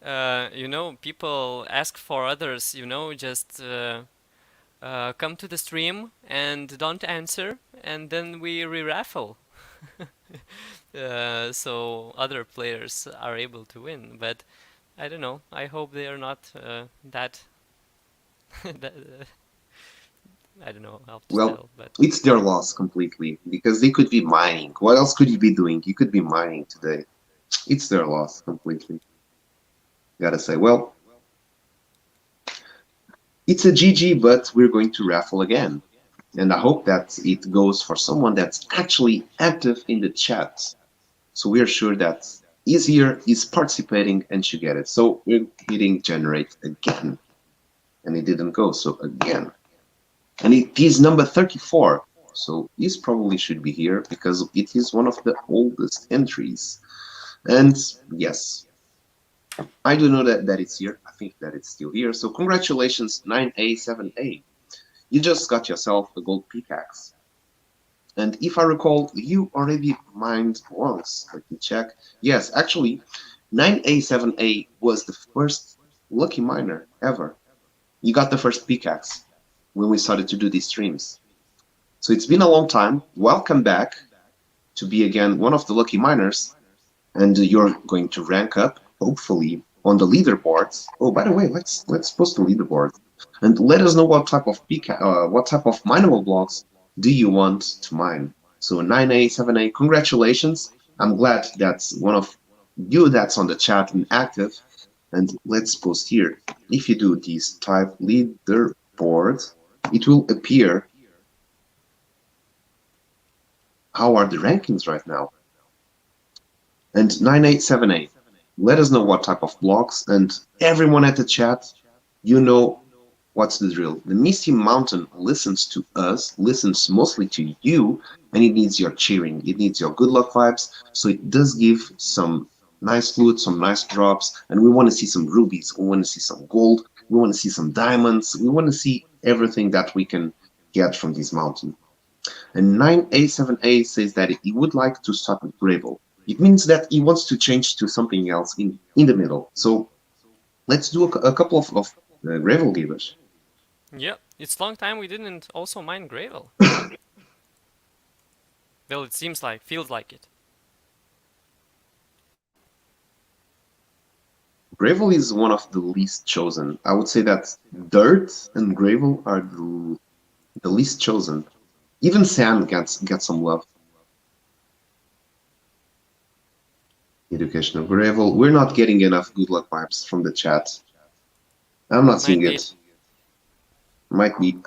you know, people ask for others, you know, just come to the stream and don't answer, and then we re-raffle. So other players are able to win. But I don't know. I hope they are not that. that I don't know how to Well, tell, but it's their loss completely because they could be mining. What else could you be doing? You could be mining today. It's their loss completely. Gotta say, well, it's a GG, but we're going to raffle again. And I hope that it goes for someone that's actually active in the chat. So we're sure that is here, is participating, and should get it. So we're hitting generate again. And it didn't go, so again. And it is number 34. So this probably should be here because it is one of the oldest entries. And yes, I do know that it's here. I think that it's still here. So congratulations, 9A7A. You just got yourself a gold pickaxe. And if I recall, you already mined once. Let me check. Yes, actually, 9A7A was the first lucky miner ever. You got the first pickaxe when we started to do these streams. So it's been a long time. Welcome back to be again one of the lucky miners. And you're going to rank up, hopefully, on the leaderboards. Oh, by the way, let's post the leaderboard. And let us know what type of mineable blocks do you want to mine. So 9A, 7A, congratulations. I'm glad that's one of you that's on the chat and active. And let's post here. If you do this type leaderboard, it will appear how are the rankings right now. And 9A, 7A, let us know what type of blocks. And everyone at the chat, you know what's the drill. The Misty Mountain listens to us, listens mostly to you, and it needs your cheering. It needs your good luck vibes. So it does give some nice loot, some nice drops, and we want to see some rubies. We want to see some gold. We want to see some diamonds. We want to see everything that we can get from this mountain. And 9A7A says that he would like to start with gravel. It means that he wants to change to something else in the middle. So let's do a couple of gravel givers. yeah, it's long time we didn't also mine gravel. Well, it feels like it. Gravel is one of the least chosen. I would say that dirt and gravel are the least chosen. Even sand gets some love. Educational gravel. We're not getting enough good luck vibes from the chat. I'm not seeing it. Might be.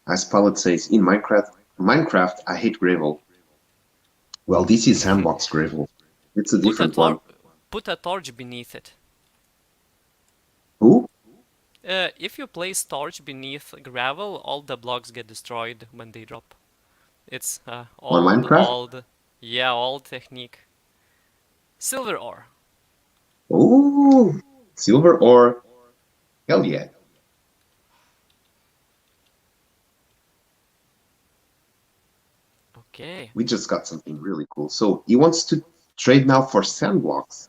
As Pilot says, in Minecraft, I hate gravel. Well, this is Sandbox gravel. It's a different one. Put a torch beneath it. Who? If you place torch beneath gravel, all the blocks get destroyed when they drop. It's old technique. Silver ore. Oh, silver ore. Hell yeah. Okay. We just got something really cool. So he wants to trade now for sand blocks.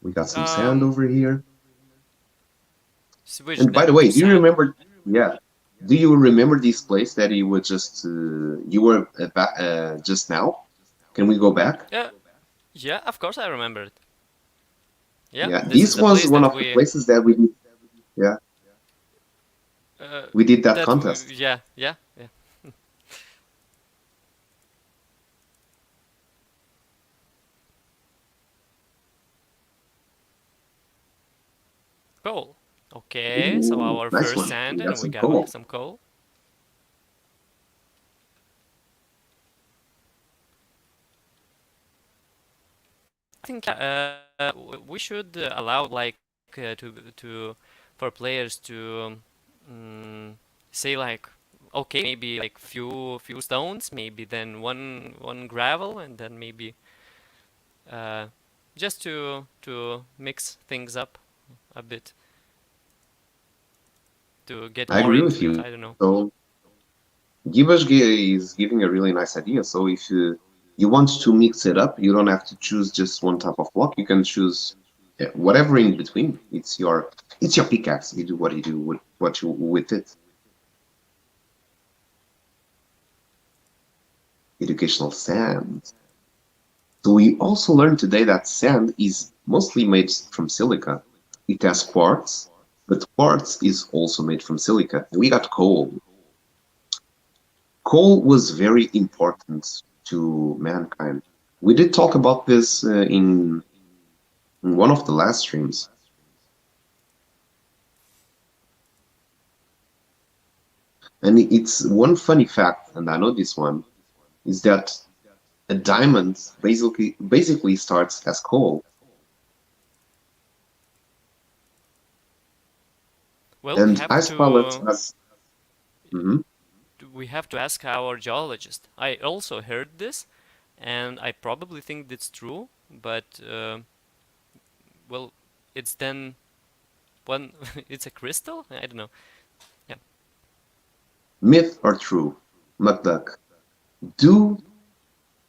We got some sand over here. And by the way, do you remember? Yeah. Do you remember this place that you were just you were just now? Can we go back? Yeah, of course I remember it. Yeah, this was one of the places that we did. Yeah. We did that contest. Yeah. Coal. Okay, so our nice first one. sand, and we got coal. some coal. I think we should allow for players to say okay, maybe few stones, maybe then one gravel, and then maybe just to mix things up a bit. To get I more agree into with you. It. I don't know. So Gibbous is giving a really nice idea. So if you want to mix it up, you don't have to choose just one type of block. You can choose whatever in between. It's your pickaxe. You do what you do with it. educational sand. So we also learned today that sand is mostly made from silica. It has quartz, but quartz is also made from silica. And we got coal. Coal was very important to mankind. We did talk about this in one of the last streams. And it's one funny fact, and I know this one, is that a diamond basically starts as coal. Well, And ice pellets as mhm. we have to ask our geologist. I also heard this, and I probably think that's true. But well, it's then one. It's a crystal. I don't know. Yeah. Myth or true? McDuck. Do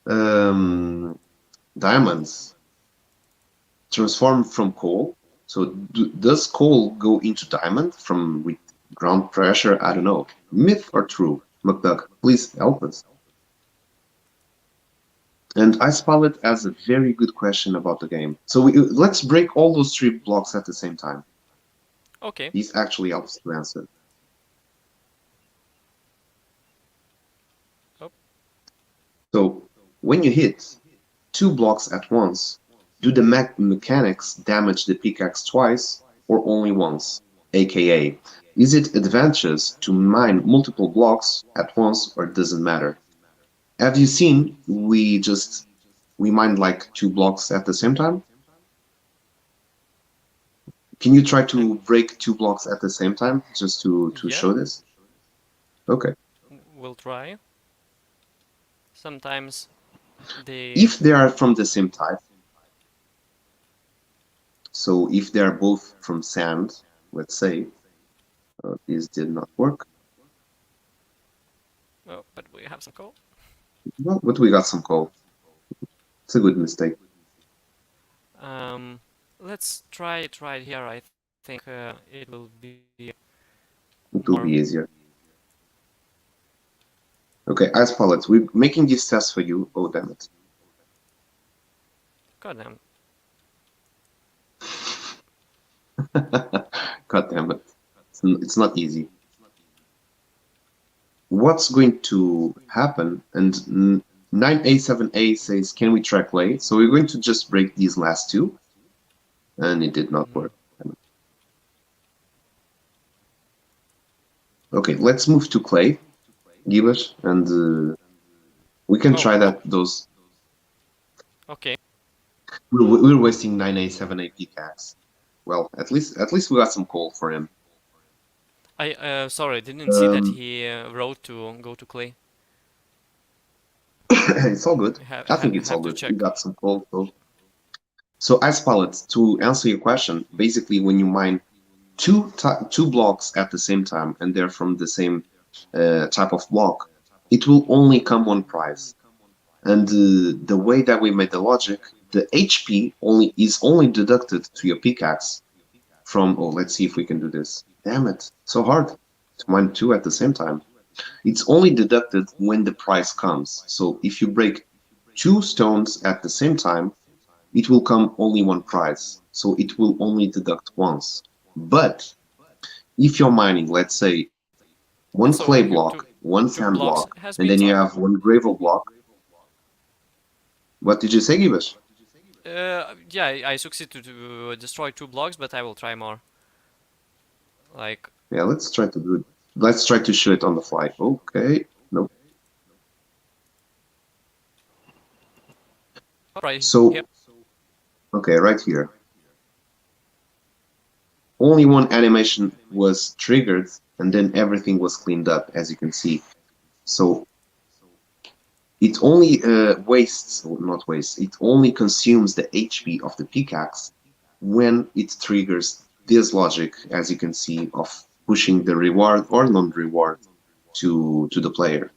um, diamonds transform from coal? So does coal go into diamond from with ground pressure? I don't know. Myth or true? McDuck, please help us. And I spell it as a very good question about the game. So let's break all those three blocks at the same time. Okay. This actually helps to answer. Oh. So when you hit 2 blocks at once, do the mechanics damage the pickaxe twice or only once? AKA, is it advantageous to mine multiple blocks at once or doesn't matter? Have you seen we mined like 2 blocks at the same time? Can you try to break 2 blocks at the same time just to Yeah. show this? Okay. We'll try. Sometimes they. If they are from the same type, so if they are both from sand, let's say, this did not work. Oh, but we have some coal. Well, but we got some coal. It's a good mistake. Let's try it right here. I think it will be It will more. be easier. Okay, ice pellets. We're making this test for you. Oh, damn it. God damn. God damn it. It's not easy. What's going to happen? And 9A7A says, can we track lay? So we're going to just break these last two. And it did not work. Okay, let's move to clay. Give it, and we can try that. Those. Okay. We're wasting 9A7A pickaxe. Well, at least we got some coal for him. I sorry, didn't see that he wrote to go to clay. It's all good. I think it's all Have to good. check. We got some coal. So ice pellets, to answer your question, basically when you mine two blocks at the same time and they're from the same type of block, it will only come one prize. And the way that we made the logic, the HP is only deducted to your pickaxe from, oh, let's see if we can do this. Damn it, so hard to mine two at the same time. It's only deducted when the price comes. So if you break 2 stones at the same time, it will come only one price. So it will only deduct once. But if you're mining, let's say, one So clay block, one sand blocks block, has and been then you solved. have one gravel block. What did you say, Gibbous? Yeah, I succeeded to destroy 2 blocks, but I will try more. Like. Yeah, let's try to do it. Let's try to show it on the fly. Okay, nope. Right. So, Here. okay, right here. Only one animation was triggered, and then everything was cleaned up, as you can see. So it only wastes, or not wastes, it only consumes the HP of the pickaxe when it triggers this logic, as you can see, of pushing the reward or non-reward to the player.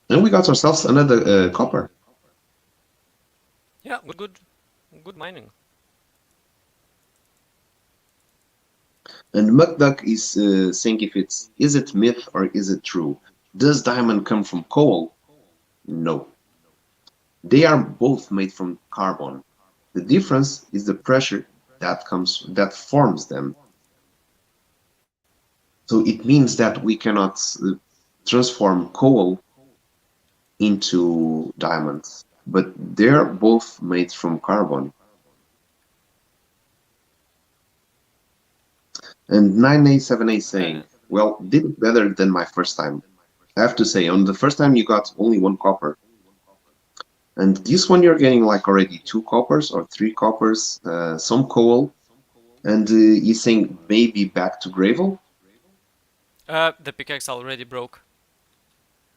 And we got ourselves another copper. Yeah, good mining. And McDuck is saying if is it myth or is it true? Does diamond come from coal? No. They are both made from carbon. The difference is the pressure that forms them. So it means that we cannot transform coal into diamonds, but they're both made from carbon. And 9A7A saying, well, did it better than my first time. I have to say, on the first time you got only 1 copper. And this one you're getting like already 2 coppers or 3 coppers, some coal, and he's saying maybe back to gravel. The pickaxe already broke.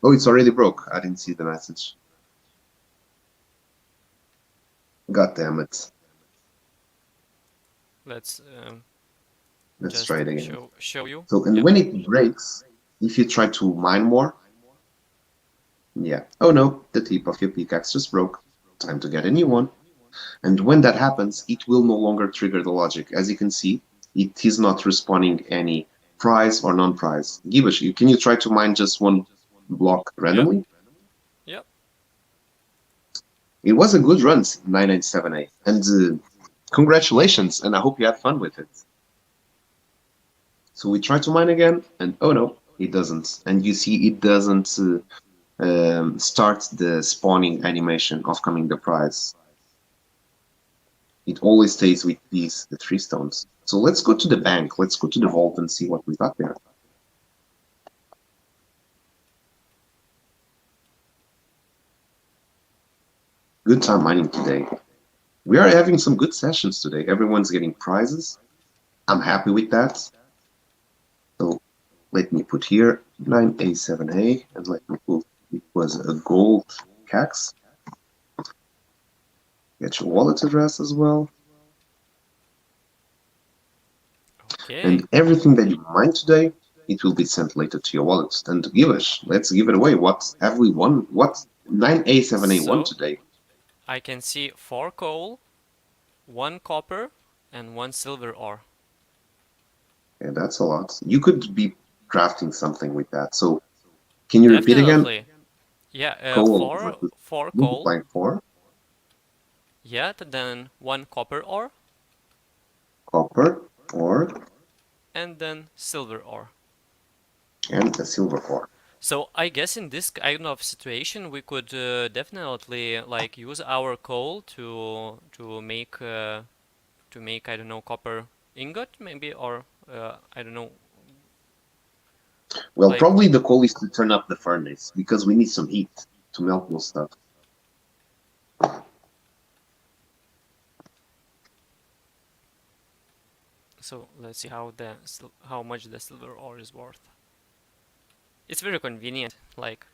Oh, it's already broke. I didn't see the message. God damn it. Let's Let's try it again. show you. So, and Yep. when it breaks, if you try to mine more, yeah. Oh no, the tip of your pickaxe just broke. Time to get a new one. And when that happens, it will no longer trigger the logic. As you can see, it is not respawning any prize or non-prize. Gibbous, can you try to mine just one block randomly? Yep. It was a good run, 997A. And congratulations, and I hope you had fun with it. So we try to mine again, and oh no, it doesn't. And you see it doesn't start the spawning animation of coming the prize. It always stays with these the 3 stones. So let's go to the bank, let's go to the vault and see what we got there. Good time mining today. We are having some good sessions today. Everyone's getting prizes. I'm happy with that. So let me put here 9A7A, and let me put it was a gold pickaxe. Get your wallet address as well. Okay. And everything that you mine today, it will be sent later to your wallet. And give us, let's give it away. What have we won? What 9A7A won today? I can see 4 coal, 1 copper, and 1 silver ore. Yeah, that's a lot. You could be crafting something with that. So, can you repeat again? Yeah, Coal, 4 coal. Multiplying 4. Yeah, then 1 copper ore. Copper ore. And then silver ore. And a silver ore. So I guess in this kind of situation we could definitely like use our coal to make I don't know, copper ingot maybe, or I don't know. Well, probably the coal is to turn up the furnace because we need some heat to melt those stuff. So let's see how much the silver ore is worth. It's very convenient, like,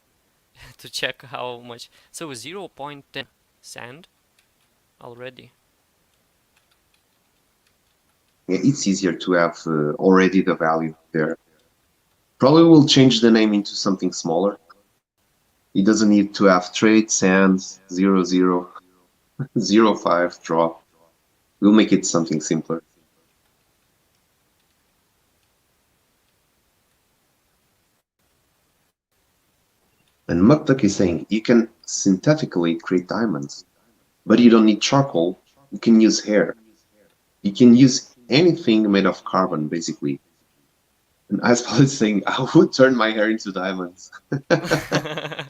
to check how much. So 0.10 sand already. Yeah, it's easier to have already the value there. Probably will change the name into something smaller. It doesn't need to have trade sands 00 05 drop. We'll make it something simpler. And Muktak is saying you can synthetically create diamonds, but you don't need charcoal. You can use hair. You can use anything made of carbon, basically. And Icepal is saying, I would turn my hair into diamonds. I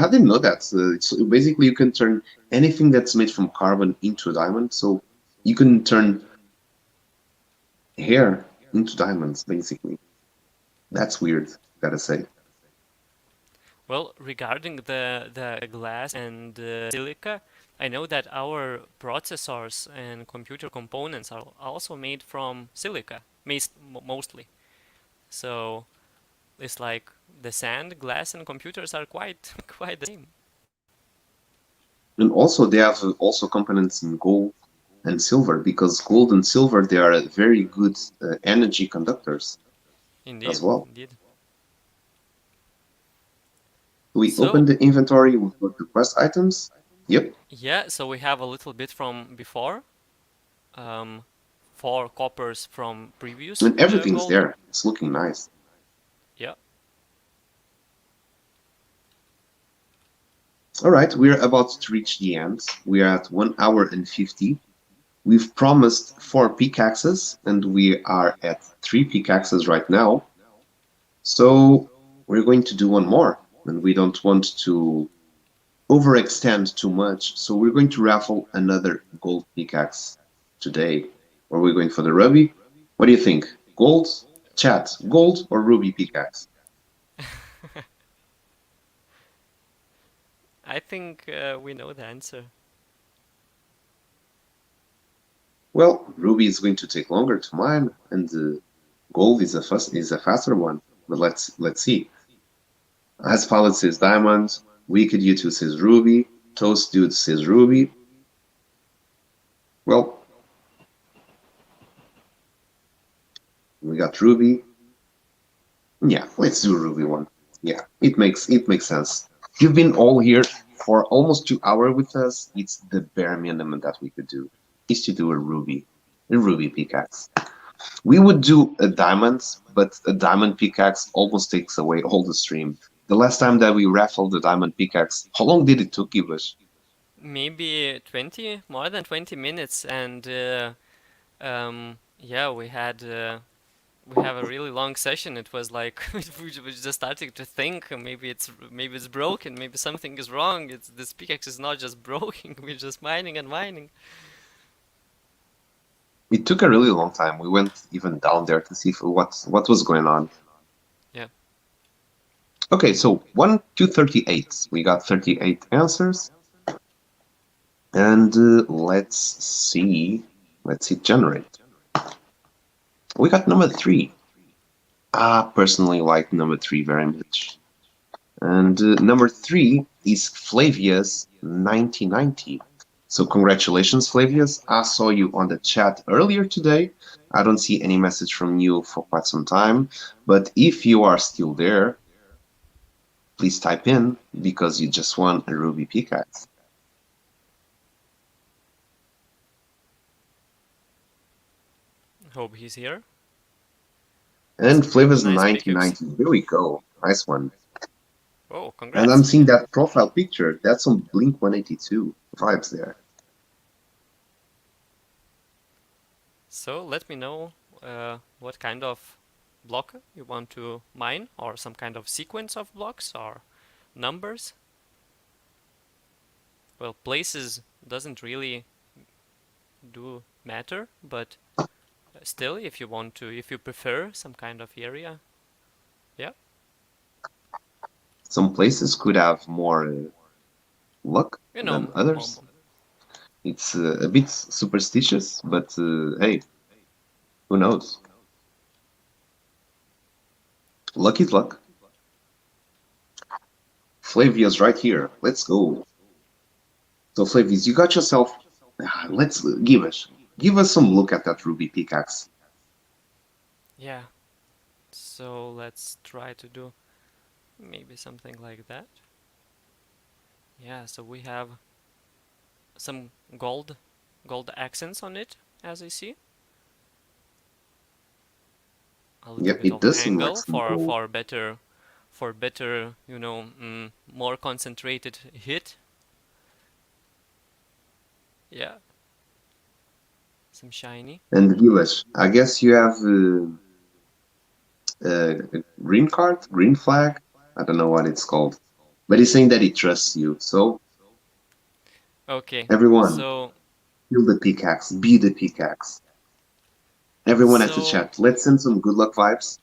didn't know that. So basically, you can turn anything that's made from carbon into a diamond. So you can turn hair into diamonds, basically. That's weird, gotta say. Well, regarding the glass and silica, I know that our processors and computer components are also made from silica, mostly. So it's like the sand, glass, and computers are quite the same. And also, they have also components in gold and silver, because gold and silver, they are very good energy conductors. Indeed, as well. Indeed. We open the inventory, we put the quest items. Yep. Yeah, so we have a little bit from before. 4 coppers from previous. And everything's there. It's looking nice. Yeah. All right, we're about to reach the end. We are at 1 hour and 50. We've promised 4 pickaxes, and we are at 3 pickaxes right now. So we're going to do one more, and we don't want to overextend too much. So we're going to raffle another gold pickaxe today. Or we're going for the ruby. What do you think? Gold? Chat, gold or ruby pickaxe? I think we know the answer. Well, ruby is going to take longer to mine, and gold is a faster one. But let's see. As Pilot says diamond, Wicked YouTube says ruby, Toast Dude says ruby. Well, we got ruby. Yeah, let's do ruby one. Yeah, it makes sense. You've been all here for almost 2 hours with us. It's the bare minimum that we could do is to do a ruby pickaxe. We would do a diamond, but a diamond pickaxe almost takes away all the stream. The last time that we raffled the diamond pickaxe, how long did it took you, Bush? Maybe 20, more than 20 minutes, and yeah, we have a really long session. It was like we were just starting to think maybe it's broken, maybe something is wrong. It's this pickaxe is not just broken. We're just mining and mining. It took a really long time. We went even down there to see what was going on. Yeah. Okay, so 1 to 38. We got 38 answers. And let's see. Let's hit generate. We got number 3. I personally like number 3 very much. And number 3 is Flavius 1990. So congratulations, Flavius. I saw you on the chat earlier today. I don't see any message from you for quite some time. But if you are still there, please type in because you just won a ruby pickaxe. Hope he's here. And Flavius Nice pickaxe. 1990. Here we go. Nice one. Oh, And congrats. I'm seeing that profile picture. That's some Blink 182 vibes there. So let me know what kind of block you want to mine, or some kind of sequence of blocks or numbers. Well, places doesn't really do matter, but still, if you want to, if you prefer some kind of area, yeah. Some places could have more luck You than know, others. It's a bit superstitious, but hey, who knows? Luck is luck. Flavius right here. Let's go. So Flavius, you got yourself. Let's give us some look at that ruby pickaxe. yeah. So let's try to do maybe something like that. Yeah, so we have some gold accents on it, as I see. A little Yeah, bit it of does seem like angle some gold. for better, you know, more concentrated hit. Yeah, some shiny. And give us. I guess you have a green card, green flag. I don't know what it's called, but he's saying that he trusts you. So Okay, everyone, so feel the pickaxe, be the pickaxe. Everyone at the so chat, let's send some good luck vibes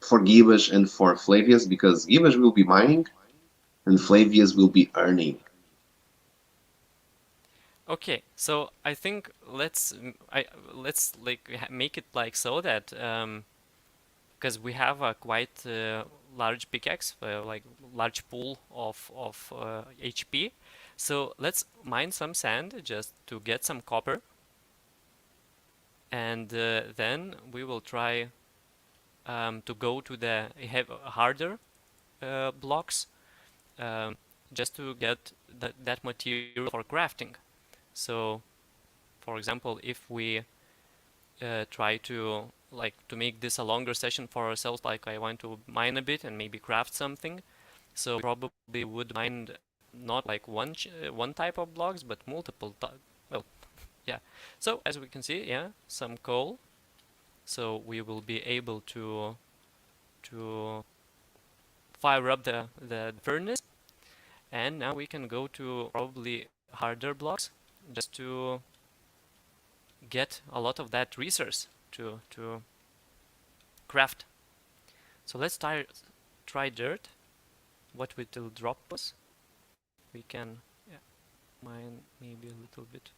for Gibash and for Flavius because Gibash will be mining and Flavius will be earning. okay, so I think let's like make it like so that because we have a quite large pickaxe, like large pool of HP. So let's mine some sand just to get some copper, and then we will try to go to the harder blocks, um, just to get that material for crafting. So, for example, if we try to to make this a longer session for ourselves, like I want to mine a bit and maybe craft something, so probably would mine not like one type of blocks, but multiple well, yeah. So as we can see, yeah, some coal. So we will be able to fire up the furnace, and now we can go to probably harder blocks just to get a lot of that resource to craft. So let's try dirt. What will drop us? We can, yeah, mine maybe a little bit.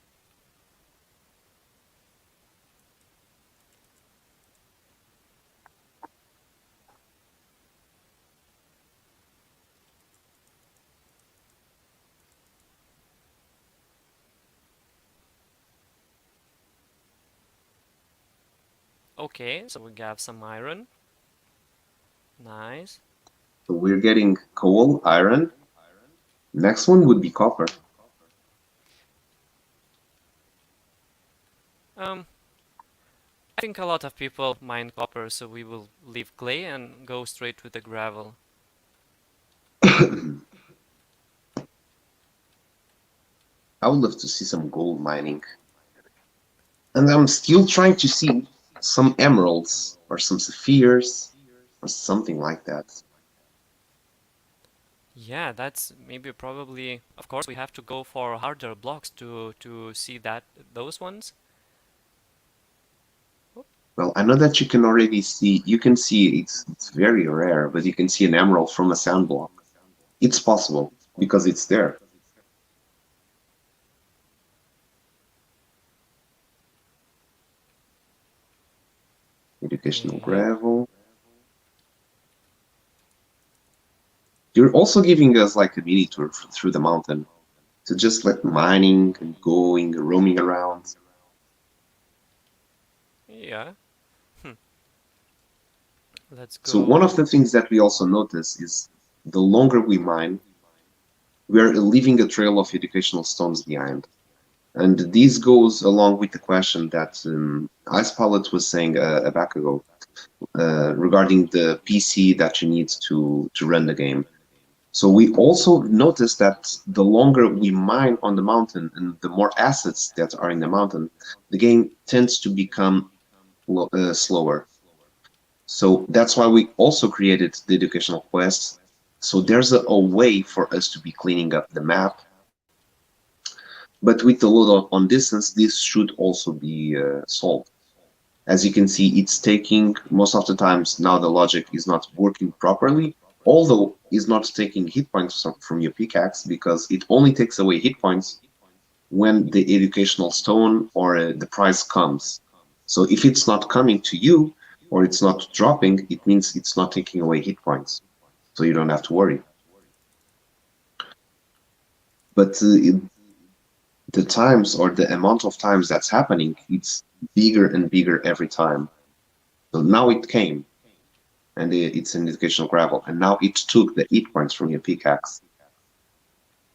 Okay, so we got some iron. Nice. So we're getting coal, iron. Next one would be copper. I think a lot of people mine copper, so we will leave clay and go straight with the gravel. I would love to see some gold mining. And I'm still trying to see some emeralds or some sapphires or something like that. Yeah, that's maybe probably. Of course, we have to go for harder blocks to see those ones. Well, I know that you can already see, you can see it's very rare, but you can see an emerald from a sand block. It's possible because it's there. Educational Okay. gravel. You're also giving us like a mini tour through the mountain to just let mining and going, roaming around. Yeah. Let's So one go. of the things that we also notice is the longer we mine, we are leaving a trail of educational stones behind. And this goes along with the question that Ice Pilot was saying back ago regarding the PC that you need to run the game. So we also notice that the longer we mine on the mountain and the more assets that are in the mountain, the game tends to become slower. So that's why we also created the educational quests. So there's a way for us to be cleaning up the map. But with the load on distance, this should also be solved. As you can see, it's taking, most of the times now the logic is not working properly, although it's not taking hit points from your pickaxe because it only takes away hit points when the educational stone or the prize comes. So if it's not coming to you or it's not dropping, it means it's not taking away hit points. So you don't have to worry. But the times or the amount of times that's happening, it's bigger and bigger every time. So now it came, and it's an educational gravel, and now it took the hit points from your pickaxe.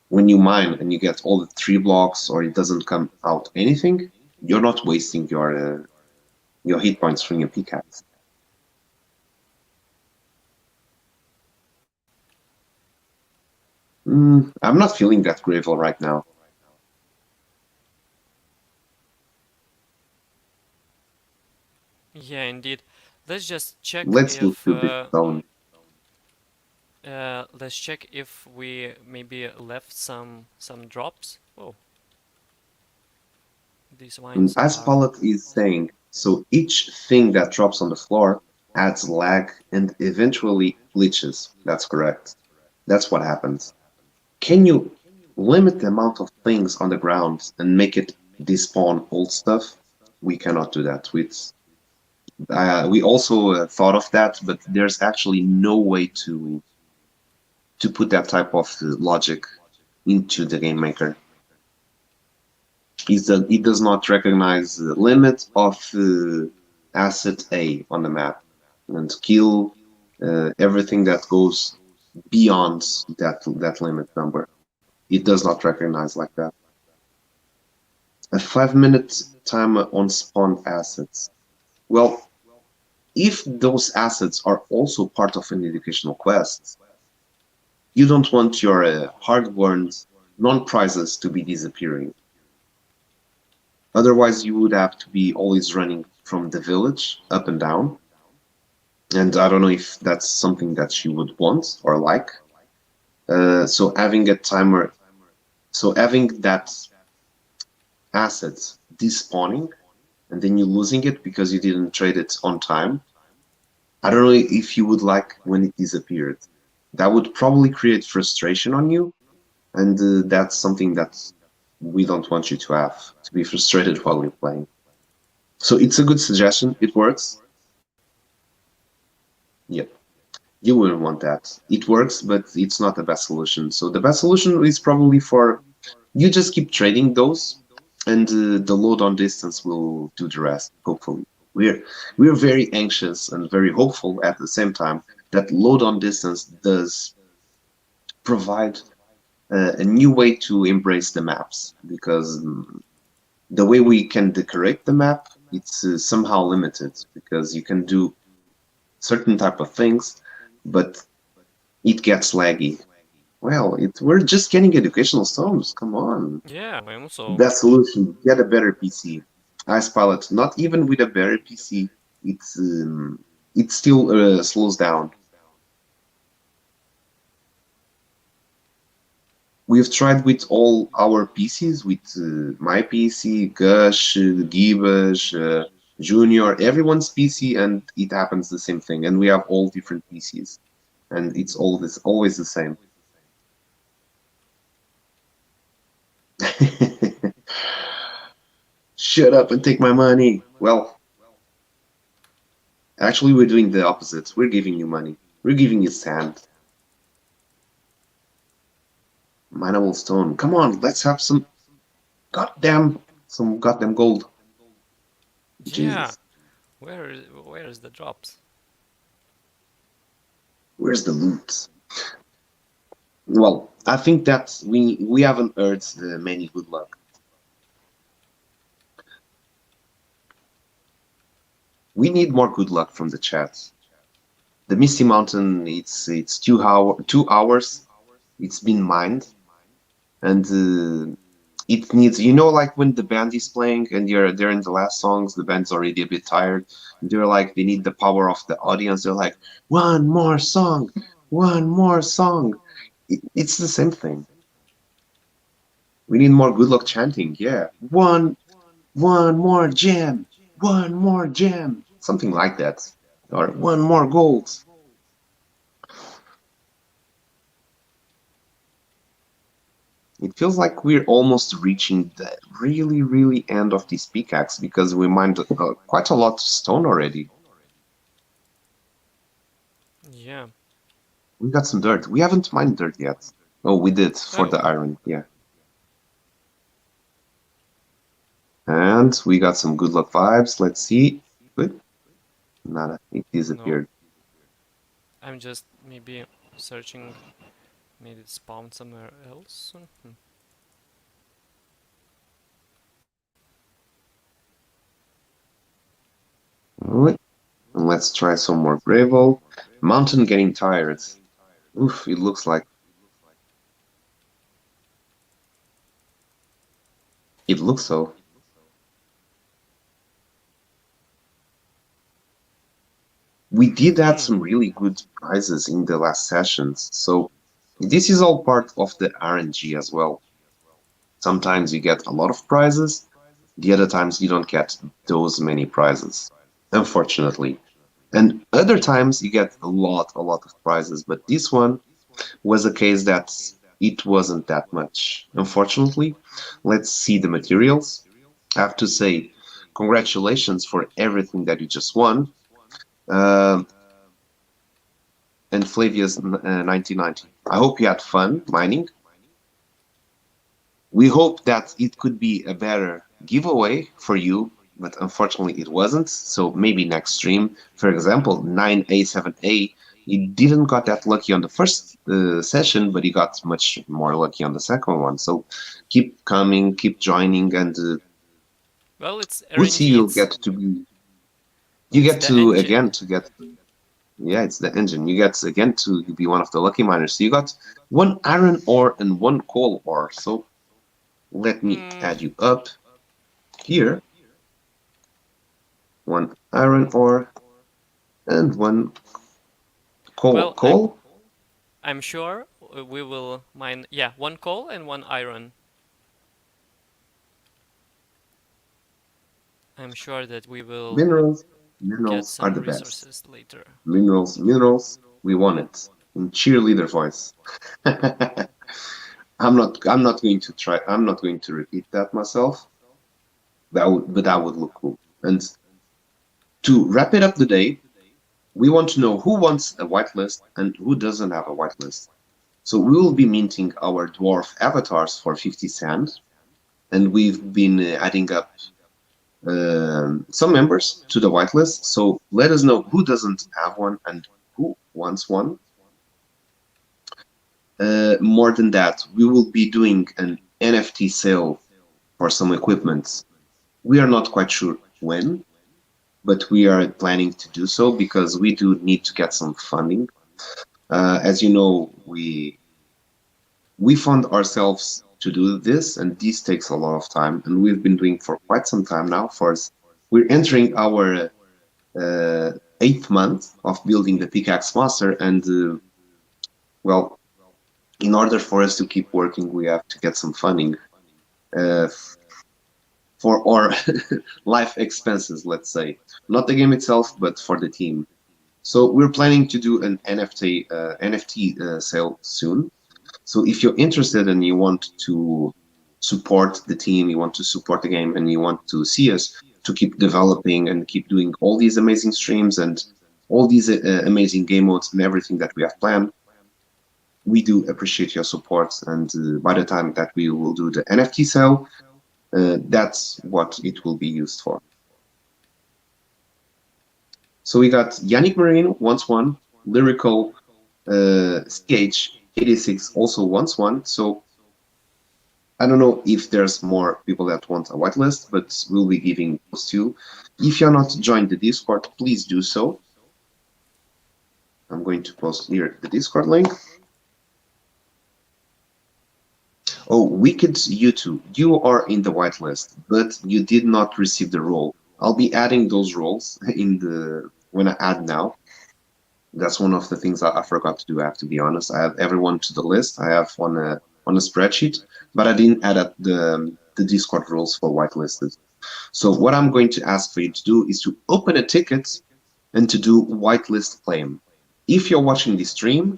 When you mine and you get all the 3 blocks or it doesn't come out anything, you're not wasting your hit points from your pickaxe. I'm not feeling that gravel right now. Yeah, indeed. Let's just check Let's look if through this stone. let's check if we maybe left some drops. Oh, these vines As are. Pollock is saying, so each thing that drops on the floor adds lag and eventually glitches. That's correct. That's what happens. Can you limit the amount of things on the ground and make it despawn old stuff? We cannot do that. We also thought of that, but there's actually no way to put that type of logic into the game maker. It does not recognize the limit of asset A on the map and kill everything that goes beyond that limit number. It does not recognize like that. A 5-minute timer on spawned assets. Well, if those assets are also part of an educational quest, you don't want your hard-earned non-prizes to be disappearing. Otherwise, you would have to be always running from the village up and down. And I don't know if that's something that you would want or like. So having a timer, so having that asset despawning and then you losing it because you didn't trade it on time. I don't know if you would like when it disappeared. That would probably create frustration on you, and that's something that we don't want you to have, to be frustrated while you're playing. So it's a good suggestion. It works. Yep. You wouldn't want that. It works, but it's not the best solution. So the best solution is probably for you just keep trading those, and the load on distance will do the rest, hopefully. We're very anxious and very hopeful at the same time that load on distance does provide a new way to embrace the maps, because the way we can decorate the map, it's somehow limited, because you can do certain type of things, but it gets laggy. Well, we're just getting educational stones. Come on. Yeah, I also. Best solution: get a better PC. Ice Pilot. Not even with a better PC, it still slows down. We've tried with all our PCs, with my PC, Gush, Gibas, Junior, everyone's PC, and it happens the same thing. And we have all different PCs, and it's always the same. Shut up and take my money. Well, actually, we're doing the opposite. We're giving you money. We're giving you sand. Mineable stone. Come on, let's have some goddamn gold. Yeah. Jesus. Where is the drops? Where's the loot? Well, I think that we haven't heard many good luck. We need more good luck from the chat. The Misty Mountain, it's 2 hours. It's been mined, and it needs, like when the band is playing and they're in the last songs, the band's already a bit tired. They're like, they need the power of the audience. They're like, one more song, one more song. It's the same thing. We need more good luck chanting. Yeah, one more jam, one more jam, something like that, or one more gold. It feels like we're almost reaching the really, really end of this pickaxe, because we mined quite a lot of stone already. Yeah. We got some dirt. We haven't mined dirt yet. Oh, we did for the iron, yeah. And we got some good luck vibes. Let's see. Good. Nada. It disappeared. No. I'm just maybe searching. Maybe it spawned somewhere else. Alright. And let's try some more gravel. Mountain getting tired. Oof, it looks like. It looks so. We did add some really good prizes in the last sessions, so this is all part of the RNG as well. Sometimes you get a lot of prizes, the other times you don't get those many prizes, unfortunately. And other times you get a lot of prizes, but this one was a case that it wasn't that much, unfortunately. Let's see the materials. I have to say, congratulations for everything that you just won. And Flavia's 1990. I hope you had fun mining. We hope that it could be a better giveaway for you, but unfortunately it wasn't. So maybe next stream, for example, 9A7A, he didn't got that lucky on the first session, but he got much more lucky on the second one. So keep coming, keep joining, and well, it's we'll see. You'll get to be. You get to engine. again to get. Yeah, it's the engine. You get again to be one of the lucky miners. So you got one iron ore and one coal ore. So let me Mm, add you up here. One iron ore and one coal. well, I'm Coal? I'm sure we will mine. Yeah, one coal and one iron. I'm sure that we will Minerals. get Minerals are some the best. resources later. Minerals, minerals. We want it in cheerleader voice. I'm not going to try. I'm not going to repeat that myself. But that would look cool. And to wrap it up today, we want to know who wants a whitelist and who doesn't have a whitelist. So we will be minting our dwarf avatars for 50 sand, and we've been adding up some members to the whitelist. So let us know who doesn't have one and who wants one. More than that, we will be doing an NFT sale for some equipment. We are not quite sure when, but we are planning to do so because we do need to get some funding. As you know, we fund ourselves to do this, and this takes a lot of time, and we've been doing for quite some time now. We're entering our eighth month of building the Pickaxe Master, and well, in order for us to keep working, we have to get some funding uh, for our life expenses, let's say, not the game itself, but for the team. So we're planning to do an NFT sale soon. So if you're interested and you want to support the team, you want to support the game, and you want to see us to keep developing and keep doing all these amazing streams and all these amazing game modes and everything that we have planned, we do appreciate your support. And by the time that we will do the NFT sale, that's what it will be used for. So we got Yannick Marine wants one, Lyrical CH86 also wants one. So I don't know if there's more people that want a whitelist, but we'll be giving those to. If you're not joined the Discord, please do so. I'm going to post here the Discord link. Oh, Wicked YouTube, you are in the whitelist, but you did not receive the role. I'll be adding those roles when I add now. That's one of the things I forgot to do. I have to be honest. I have everyone to the list. I have on a spreadsheet, but I didn't add up the Discord rules for whitelisted. So what I'm going to ask for you to do is to open a ticket and to do whitelist claim. If you're watching the stream,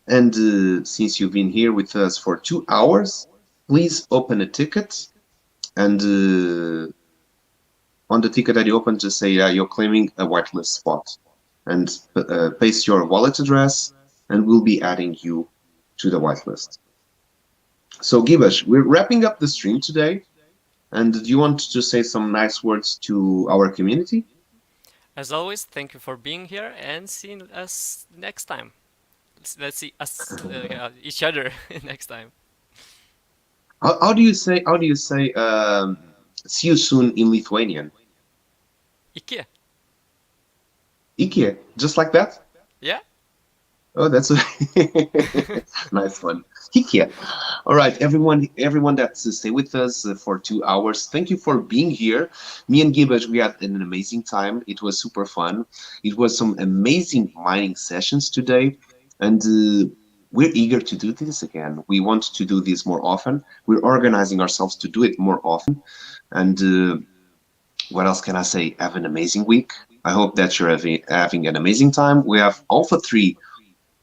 and since you've been here with us for 2 hours, please open a ticket, and on the ticket that you open, just say you're claiming a whitelist spot, and paste your wallet address, and we'll be adding you to the whitelist. So Gibash, we're wrapping up the stream today, and do you want to say some nice words to our community? As always, thank you for being here and seeing us next time. Let's see us each other next time. How do you say see you soon in Lithuanian? Iki. Iki, just like that? Yeah. Oh, that's a nice one. Hikia. All right, everyone that's stay with us for 2 hours. Thank you for being here. Me and Gibbage, we had an amazing time. It was super fun. It was some amazing mining sessions today, and we're eager to do this again. We want to do this more often. We're organizing ourselves to do it more often. And what else can I say? Have an amazing week. I hope that you're having an amazing time. We have Alpha 3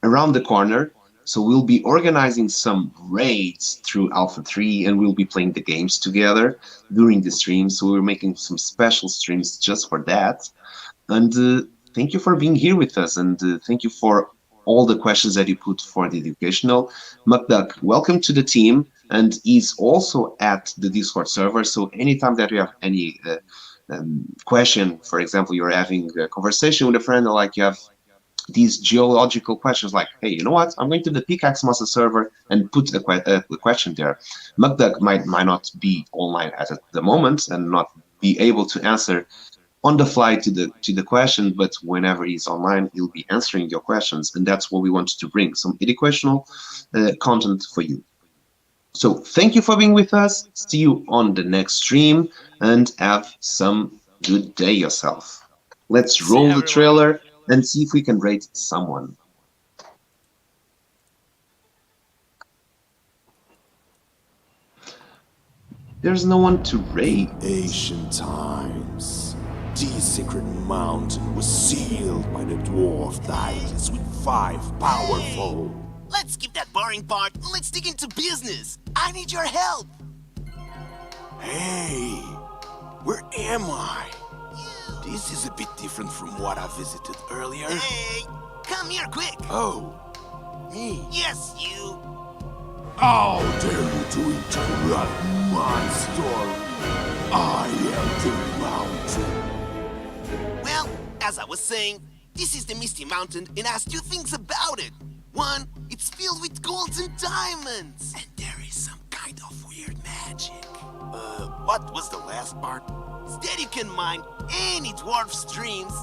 around the corner. So we'll be organizing some raids through Alpha 3, and we'll be playing the games together during the streams. So we're making some special streams just for that. And thank you for being here with us, and thank you for all the questions that you put for the educational. McDuck, welcome to the team, and he's also at the Discord server. So anytime that you have any question, for example, you're having a conversation with a friend, or like you have these geological questions like, hey, you know what? I'm going to the Pickaxe Master server and put a question there. McDuck might not be online at the moment and not be able to answer on the fly to the question, but whenever he's online, he'll be answering your questions, and that's what we wanted to bring, some educational content for you. So thank you for being with us. See you on the next stream, and have some good day yourself. Let's See roll the everyone. trailer and see if we can rate someone. There's no one to rate. Ancient times, the secret mountain was sealed by the dwarf deities with 5 powerful. Let's skip that boring part and let's dig into business. I need your help. Hey, where am I? This is a bit different from what I visited earlier. Hey, come here quick. Oh, me? Yes, you. How dare you to interrupt my story? I am the mountain. Well, as I was saying, this is the Misty Mountain and has two things about it. One, it's filled with golds and diamonds. And there is some kind of weird magic. What was the last part? Instead, you can mine any dwarf streams,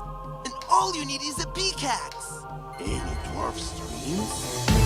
and all you need is a pickaxe. Any dwarf streams?